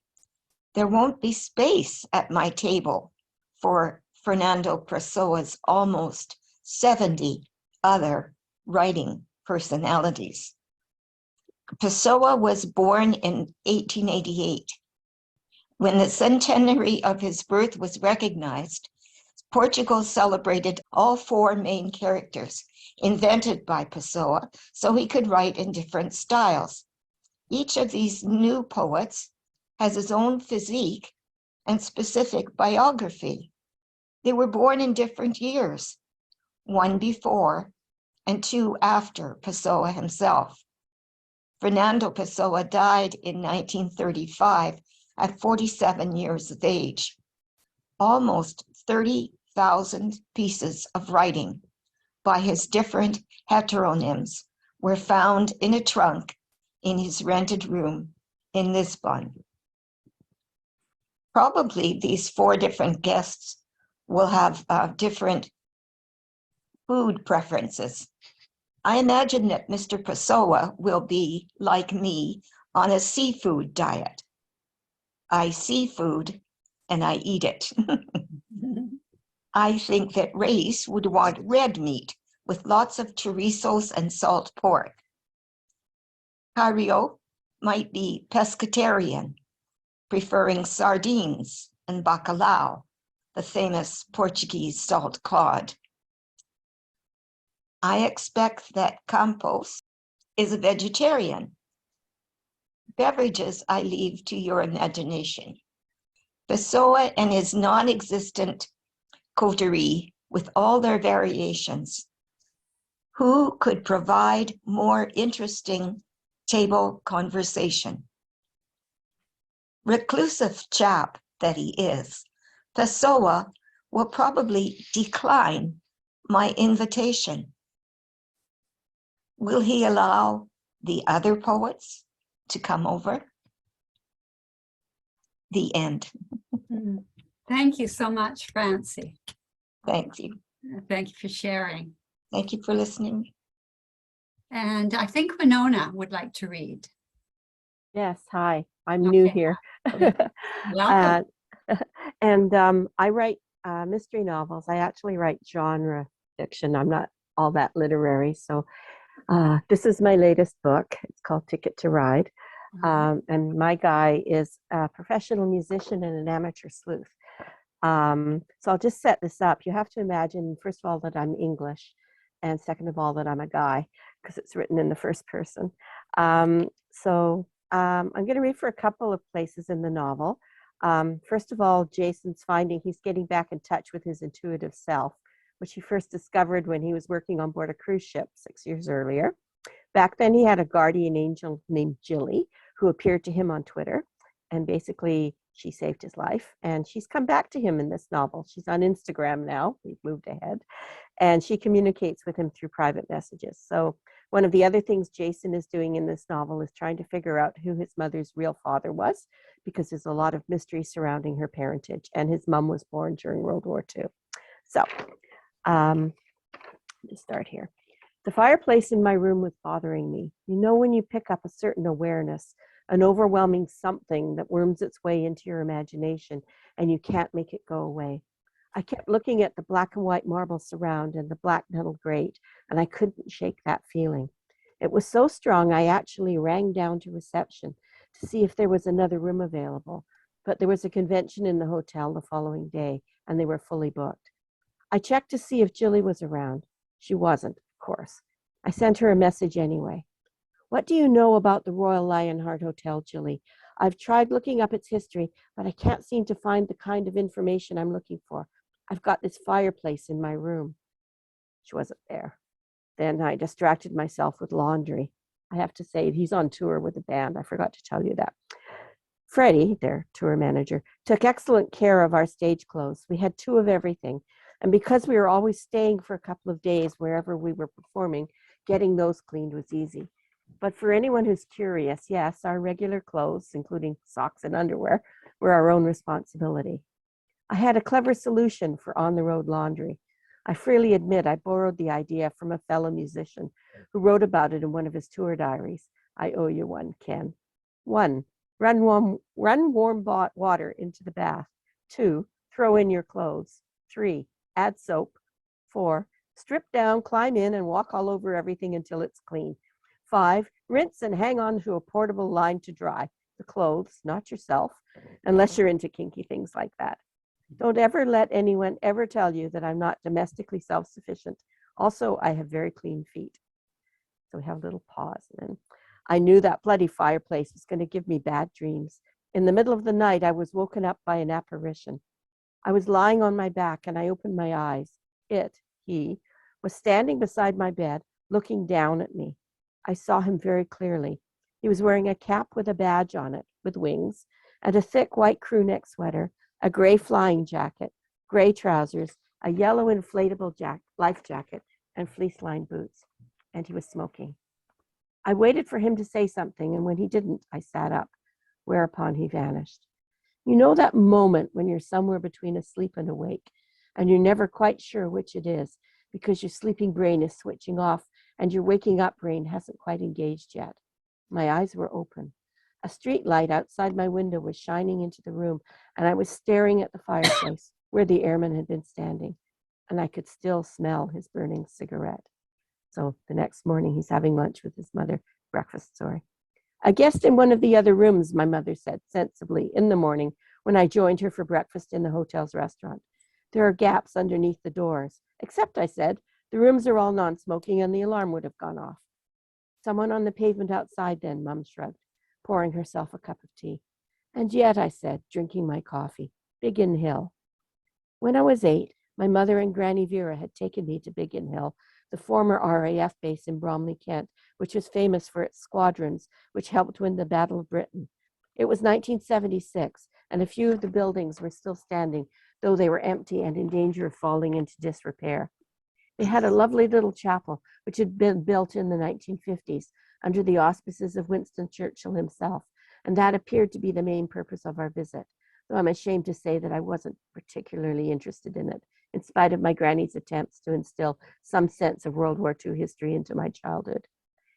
[SPEAKER 7] There won't be space at my table for Fernando Pessoa's almost 70 other writing personalities. Pessoa was born in 1888. When the centenary of his birth was recognized, Portugal celebrated all 4 main characters invented by Pessoa so he could write in different styles. Each of these new poets has his own physique and specific biography. They were born in different years, 1 before and 2 after Pessoa himself. Fernando Pessoa died in 1935 at 47 years of age. Almost 30,000 pieces of writing by his different heteronyms were found in a trunk in his rented room in Lisbon. Probably these 4 different guests will have different food preferences. I imagine that Mr. Pessoa will be, like me, on a seafood diet. I see food and I eat it. I think that Reis would want red meat with lots of chorizos and salt pork. Cario might be pescatarian, preferring sardines and bacalhau, the famous Portuguese salt cod. I expect that Campos is a vegetarian. Beverages I leave to your imagination. Pessoa and his non-existent coterie with all their variations. Who could provide more interesting table conversation? Reclusive chap that he is, Pessoa will probably decline my invitation. Will he allow the other poets to come over? The end.
[SPEAKER 2] Thank you so much, Francie.
[SPEAKER 7] Thank you.
[SPEAKER 2] Thank you for sharing.
[SPEAKER 7] Thank you for listening.
[SPEAKER 2] And I think Winona would like to read.
[SPEAKER 12] Yes, hi. I'm new
[SPEAKER 2] Okay.
[SPEAKER 12] here.
[SPEAKER 2] Welcome.
[SPEAKER 12] And I write mystery novels. I actually write genre fiction. I'm not all that literary. So this is my latest book. It's called Ticket to Ride. And my guy is a professional musician and an amateur sleuth. So I'll just set this up. You have to imagine, first of all, that I'm English, and second of all, that I'm a guy, because it's written in the first person. I'm going to read for a couple of places in the novel. First of all, Jason's finding he's getting back in touch with his intuitive self, which he first discovered when he was working on board a cruise ship 6 years earlier. Back then, he had a guardian angel named Jilly, who appeared to him on Twitter, and basically she saved his life. And she's come back to him in this novel. She's on Instagram now. We've moved ahead. And she communicates with him through private messages. So one of the other things Jason is doing in this novel is trying to figure out who his mother's real father was, because there's a lot of mystery surrounding her parentage. And his mom was born during World War II. So let me start here. The fireplace in my room was bothering me. You know, when you pick up a certain awareness, an overwhelming something that worms its way into your imagination and you can't make it go away. I kept looking at the black and white marble surround and the black metal grate, and I couldn't shake that feeling. It was so strong, I actually rang down to reception to see if there was another room available, but there was a convention in the hotel the following day, and they were fully booked. I checked to see if Jilly was around. She wasn't, of course. I sent her a message anyway. What do you know about the Royal Lionheart Hotel, Jilly? I've tried looking up its history, but I can't seem to find the kind of information I'm looking for. I've got this fireplace in my room. She wasn't there. Then I distracted myself with laundry. I have to say, he's on tour with a band. I forgot to tell you that. Freddie, their tour manager, took excellent care of our stage clothes. We had 2 of everything. And because we were always staying for a couple of days wherever we were performing, getting those cleaned was easy. But for anyone who's curious, yes, our regular clothes, including socks and underwear, were our own responsibility. I had a clever solution for on-the-road laundry. I freely admit I borrowed the idea from a fellow musician who wrote about it in one of his tour diaries. I owe you one, Ken. 1, run warm water into the bath. 2, throw in your clothes. 3, add soap. 4, strip down, climb in, and walk all over everything until it's clean. 5, rinse and hang on to a portable line to dry. The clothes, not yourself, unless you're into kinky things like that. Don't ever let anyone ever tell you that I'm not domestically self-sufficient. Also, I have very clean feet. So we have a little pause. And then I knew that bloody fireplace was going to give me bad dreams. In the middle of the night, I was woken up by an apparition. I was lying on my back and I opened my eyes. He, was standing beside my bed, looking down at me. I saw him very clearly. He was wearing a cap with a badge on it, with wings, and a thick white crew neck sweater, a gray flying jacket, gray trousers, a yellow inflatable life jacket, and fleece-lined boots. And he was smoking. I waited for him to say something, and when he didn't, I sat up, whereupon he vanished. You know that moment when you're somewhere between asleep and awake, and you're never quite sure which it is, because your sleeping brain is switching off, and your waking up brain hasn't quite engaged yet. My eyes were open. A street light outside my window was shining into the room, and I was staring at the fireplace where the airman had been standing, and I could still smell his burning cigarette. So the next morning, he's having lunch with his mother, breakfast, sorry. A guest in one of the other rooms, my mother said sensibly in the morning when I joined her for breakfast in the hotel's restaurant. There are gaps underneath the doors. Except, I said, the rooms are all non-smoking and the alarm would have gone off. Someone on the pavement outside then, Mum shrugged, pouring herself a cup of tea. And yet, I said, drinking my coffee, Biggin Hill. When I was 8, my mother and Granny Vera had taken me to Biggin Hill, the former RAF base in Bromley, Kent, which was famous for its squadrons, which helped win the Battle of Britain. It was 1976, and a few of the buildings were still standing, though they were empty and in danger of falling into disrepair. They had a lovely little chapel, which had been built in the 1950s under the auspices of Winston Churchill himself, and that appeared to be the main purpose of our visit, though I'm ashamed to say that I wasn't particularly interested in it, in spite of my granny's attempts to instill some sense of World War II history into my childhood.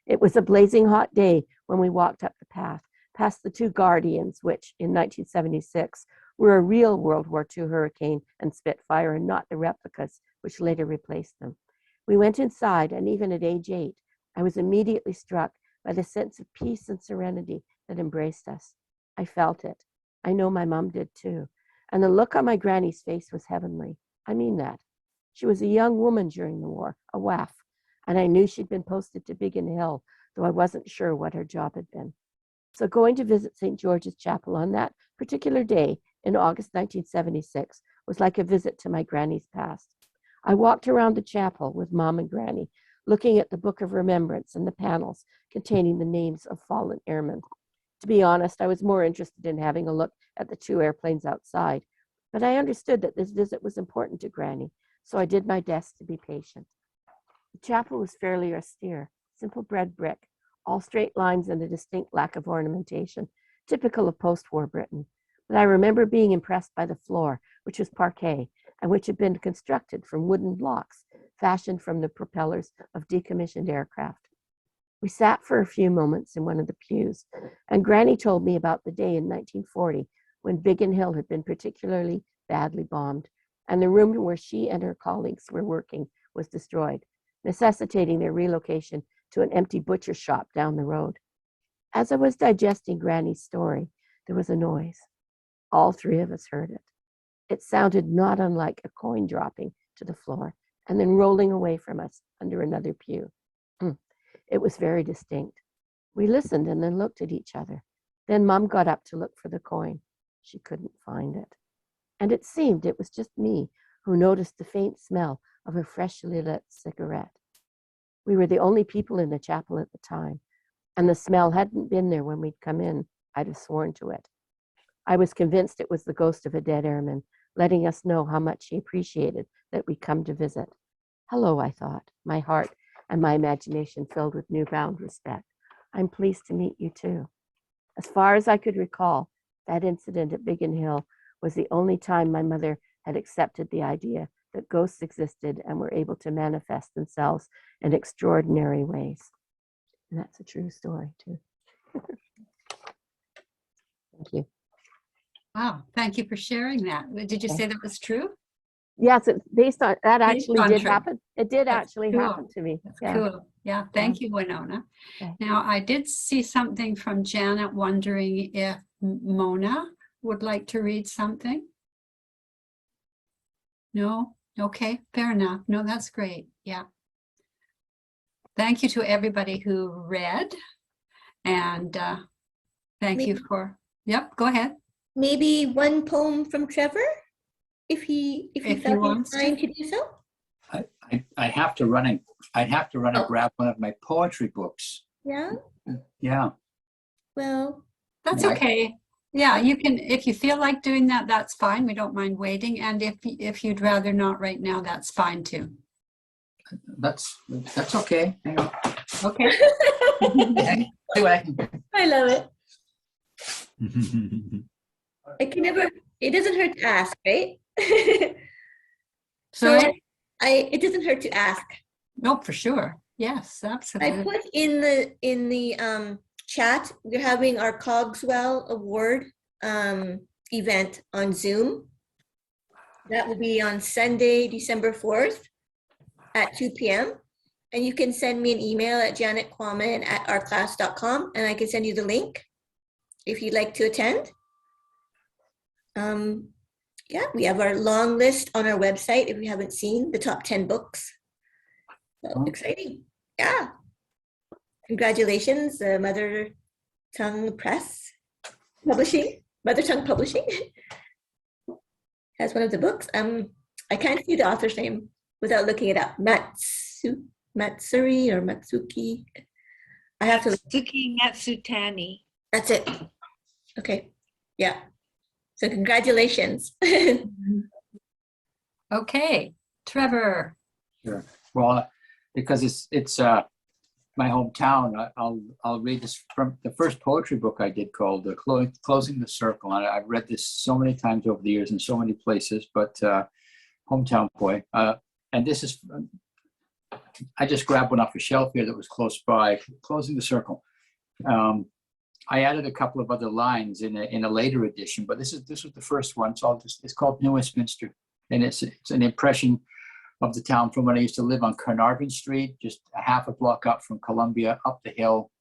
[SPEAKER 12] It was a blazing hot day when we walked up the path, past the 2 Guardians, which, in 1976, were a real World War II Hurricane and Spitfire and not the replicas, which later replaced them. We went inside, and even at age 8, I was immediately struck by the sense of peace and serenity that embraced us. I felt it. I know my mom did too. And the look on my granny's face was heavenly. I mean that. She was a young woman during the war, a WAF, and I knew she'd been posted to Biggin Hill, though I wasn't sure what her job had been. So going to visit St. George's Chapel on that particular day in August 1976 was like a visit to my granny's past. I walked around the chapel with Mom and Granny, looking at the Book of Remembrance and the panels containing the names of fallen airmen. To be honest, I was more interested in having a look at the 2 airplanes outside, but I understood that this visit was important to Granny, so I did my best to be patient. The chapel was fairly austere, simple red brick, all straight lines and a distinct lack of ornamentation, typical of post-war Britain. But I remember being impressed by the floor, which was parquet, and which had been constructed from wooden blocks fashioned from the propellers of decommissioned aircraft. We sat for a few moments in one of the pews, and Granny told me about the day in 1940 when Biggin Hill had been particularly badly bombed, and the room where she and her colleagues were working was destroyed, necessitating their relocation to an empty butcher shop down the road. As I was digesting Granny's story, there was a noise. All 3 of us heard it. It sounded not unlike a coin dropping to the floor and then rolling away from us under another pew. It was very distinct. We listened and then looked at each other. Then Mom got up to look for the coin. She couldn't find it. And it seemed it was just me who noticed the faint smell of a freshly lit cigarette. We were the only people in the chapel at the time, and the smell hadn't been there when we'd come in. I'd have sworn to it. I was convinced it was the ghost of a dead airman, letting us know how much he appreciated that we'd come to visit. Hello, I thought, my heart and my imagination filled with newfound respect. I'm pleased to meet you too. As far as I could recall, that incident at Biggin Hill was the only time my mother had accepted the idea that ghosts existed and were able to manifest themselves in extraordinary ways. And that's a true story too. Thank you.
[SPEAKER 2] Wow, thank you for sharing that. Did you say that was true?
[SPEAKER 12] Yes, it's based on that.
[SPEAKER 2] Based
[SPEAKER 12] Actually
[SPEAKER 2] on
[SPEAKER 12] did
[SPEAKER 2] true.
[SPEAKER 12] happen. It did
[SPEAKER 2] That's
[SPEAKER 12] actually
[SPEAKER 2] cool.
[SPEAKER 12] happen to me.
[SPEAKER 2] That's
[SPEAKER 12] Yeah.
[SPEAKER 2] cool. Yeah, thank you, Winona.
[SPEAKER 12] Okay.
[SPEAKER 2] Now, I did see something from Janet wondering if Mona would like to read something. No? Okay, fair enough. No, that's great. Yeah. Thank you to everybody who read. And thank you for, yep, go ahead.
[SPEAKER 3] Maybe one poem from Trevor, if he felt
[SPEAKER 2] wants to.
[SPEAKER 3] inclined to do so.
[SPEAKER 1] I'd have to run and
[SPEAKER 3] Oh.
[SPEAKER 1] grab one of my poetry books.
[SPEAKER 3] Yeah.
[SPEAKER 1] Yeah.
[SPEAKER 3] Well,
[SPEAKER 2] That's
[SPEAKER 1] Yeah.
[SPEAKER 2] okay. Yeah, you can, if you feel like doing that, that's fine. We don't mind waiting. And if you'd rather not right now, that's fine too.
[SPEAKER 1] That's okay. Hang on.
[SPEAKER 2] Okay.
[SPEAKER 1] See what I can do.
[SPEAKER 3] I love it. I can never. It doesn't hurt to ask, right? So
[SPEAKER 2] Sorry?
[SPEAKER 3] it doesn't hurt to ask.
[SPEAKER 2] No, for sure. Yes,
[SPEAKER 3] I
[SPEAKER 2] absolutely.
[SPEAKER 3] put in the chat. We're having our Cogswell Award event on Zoom. That will be on Sunday, December 4th at 2 p.m. And you can send me an email at janetquaman@ourclass.com and I can send you the link if you'd like to attend. Yeah, we have our long list on our website if you haven't seen the top 10 books. So exciting. Yeah. Congratulations, Mother Tongue Publishing has one of the books. I can't see the author's name without looking it up. Matsuri or Matsuki. I have to.
[SPEAKER 4] Suki Matsutani.
[SPEAKER 3] That's it. Okay. Yeah. So congratulations.
[SPEAKER 2] Okay, Trevor.
[SPEAKER 1] Sure. Well, because it's my hometown, I'll read this from the first poetry book I did called Closing the Circle. And I've read this so many times over the years in so many places, but hometown boy. And this is, I just grabbed one off a shelf here that was close by, Closing the Circle. I added a couple of other lines in a later edition, but this was the first one. So it's called New Westminster, and it's an impression of the town from when I used to live on Carnarvon Street, just a half a block up from Columbia, up the hill.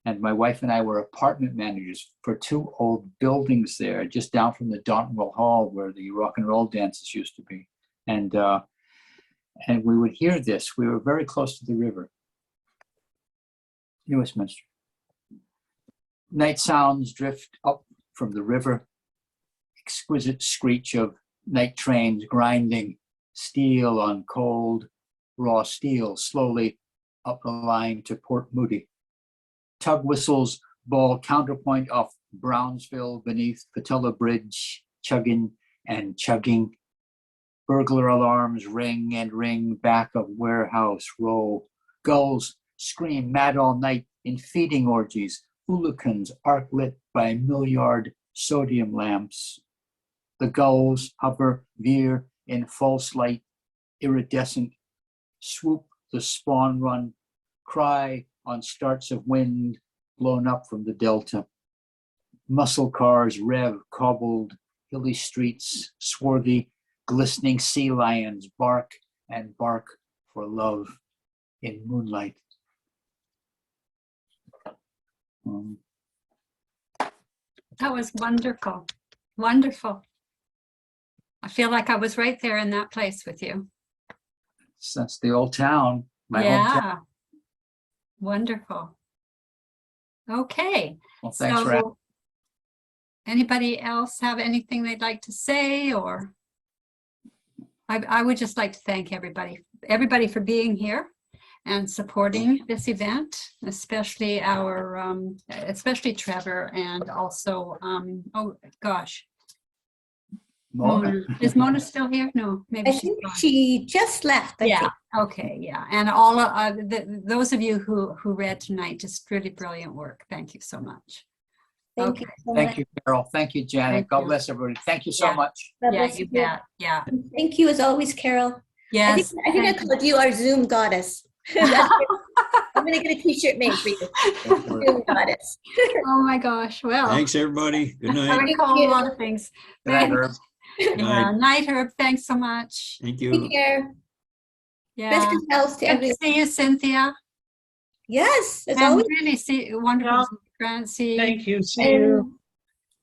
[SPEAKER 1] And my wife and I were apartment managers for 2 old buildings there, just down from the Dontonwell Hall where the rock and roll dances used to be. And we would hear this. We were very close to the river. New Westminster. Night sounds drift up from the river, exquisite screech of night trains grinding steel on cold, raw steel slowly up the line to Port Moody. Tug whistles bawl counterpoint off Brownsville beneath Patella Bridge, chugging and chugging. Burglar alarms ring and ring back of warehouse row. Gulls scream mad all night in feeding orgies. Hooligans arc lit by milliard sodium lamps. The gulls hover, veer in false light, iridescent, swoop the spawn run, cry on starts of wind blown up from the delta. Muscle cars rev cobbled, hilly streets, swarthy, glistening sea lions bark and bark for love in moonlight.
[SPEAKER 2] That was wonderful. Wonderful. I feel like I was right there in that place with you.
[SPEAKER 1] So that's the old town, my hometown.
[SPEAKER 2] Yeah. Wonderful. Okay.
[SPEAKER 1] Well, thanks for asking.
[SPEAKER 2] Anybody else have anything they'd like to say, or? I would just like to thank everybody for being here and supporting this event, especially especially Trevor, and also, oh gosh.
[SPEAKER 1] Mona.
[SPEAKER 2] Is Mona still here? No, maybe
[SPEAKER 3] I
[SPEAKER 2] she's
[SPEAKER 3] think
[SPEAKER 2] gone.
[SPEAKER 3] she just left. I
[SPEAKER 2] Yeah.
[SPEAKER 3] think.
[SPEAKER 2] Okay. Yeah. And all of those of you who read tonight, just really brilliant work. Thank you so much.
[SPEAKER 3] Thank you
[SPEAKER 2] Okay.
[SPEAKER 3] so much.
[SPEAKER 1] Thank you, Carol. Thank you, Janet.
[SPEAKER 2] Thank
[SPEAKER 1] God
[SPEAKER 2] you.
[SPEAKER 1] bless everybody. Thank you so
[SPEAKER 2] Yeah.
[SPEAKER 1] much.
[SPEAKER 3] God
[SPEAKER 2] Yeah,
[SPEAKER 3] bless
[SPEAKER 2] you
[SPEAKER 3] you.
[SPEAKER 2] bet. Yeah.
[SPEAKER 3] Thank you as always, Carol.
[SPEAKER 2] Yes.
[SPEAKER 3] I think I
[SPEAKER 2] thank you.
[SPEAKER 3] called you our Zoom goddess. I'm gonna get a t-shirt made for you. Zoom goddess.
[SPEAKER 2] Oh my gosh. Well,
[SPEAKER 10] Thanks, everybody. Good
[SPEAKER 2] I
[SPEAKER 10] night.
[SPEAKER 2] would call a lot of things.
[SPEAKER 1] Good night,
[SPEAKER 2] Thanks.
[SPEAKER 1] Herb.
[SPEAKER 2] Yeah. Night, Herb. Thanks so much.
[SPEAKER 10] Thank
[SPEAKER 3] Take
[SPEAKER 10] you.
[SPEAKER 3] care.
[SPEAKER 2] Yeah.
[SPEAKER 3] Best of health to
[SPEAKER 2] Good to
[SPEAKER 3] everyone.
[SPEAKER 2] see you, Cynthia.
[SPEAKER 3] Yes, as
[SPEAKER 2] And
[SPEAKER 3] always.
[SPEAKER 2] really wonderful
[SPEAKER 13] Yeah.
[SPEAKER 2] to see Francie
[SPEAKER 13] Thank you. See you.
[SPEAKER 3] And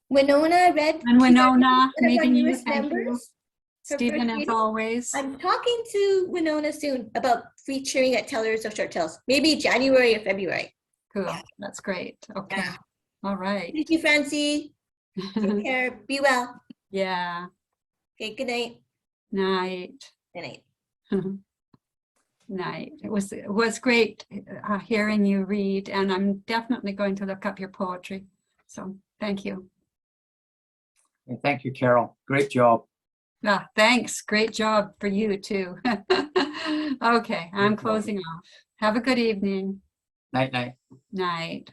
[SPEAKER 3] Winona read.
[SPEAKER 2] and
[SPEAKER 3] she's our-
[SPEAKER 2] Winona.
[SPEAKER 3] one of our
[SPEAKER 2] Meeting you.
[SPEAKER 3] newest
[SPEAKER 2] Thank you.
[SPEAKER 3] members. Her
[SPEAKER 2] Stephen,
[SPEAKER 3] first
[SPEAKER 2] as
[SPEAKER 3] reading.
[SPEAKER 2] always.
[SPEAKER 3] I'm talking to Winona soon about featuring at Tellers of Short Tales, maybe January or February.
[SPEAKER 2] Cool. That's great. Okay.
[SPEAKER 3] Yeah.
[SPEAKER 2] All right.
[SPEAKER 3] Thank you, Francie. Take care. Be well.
[SPEAKER 2] Yeah.
[SPEAKER 3] Okay, good night.
[SPEAKER 2] Night.
[SPEAKER 3] Good night.
[SPEAKER 2] Night. It was great hearing you read, and I'm definitely going to look up your poetry. So thank you.
[SPEAKER 1] And thank you, Carol. Great job.
[SPEAKER 2] Thanks. Great job for you too. Okay, I'm closing off. Have a good evening.
[SPEAKER 1] Night, night.
[SPEAKER 2] Night.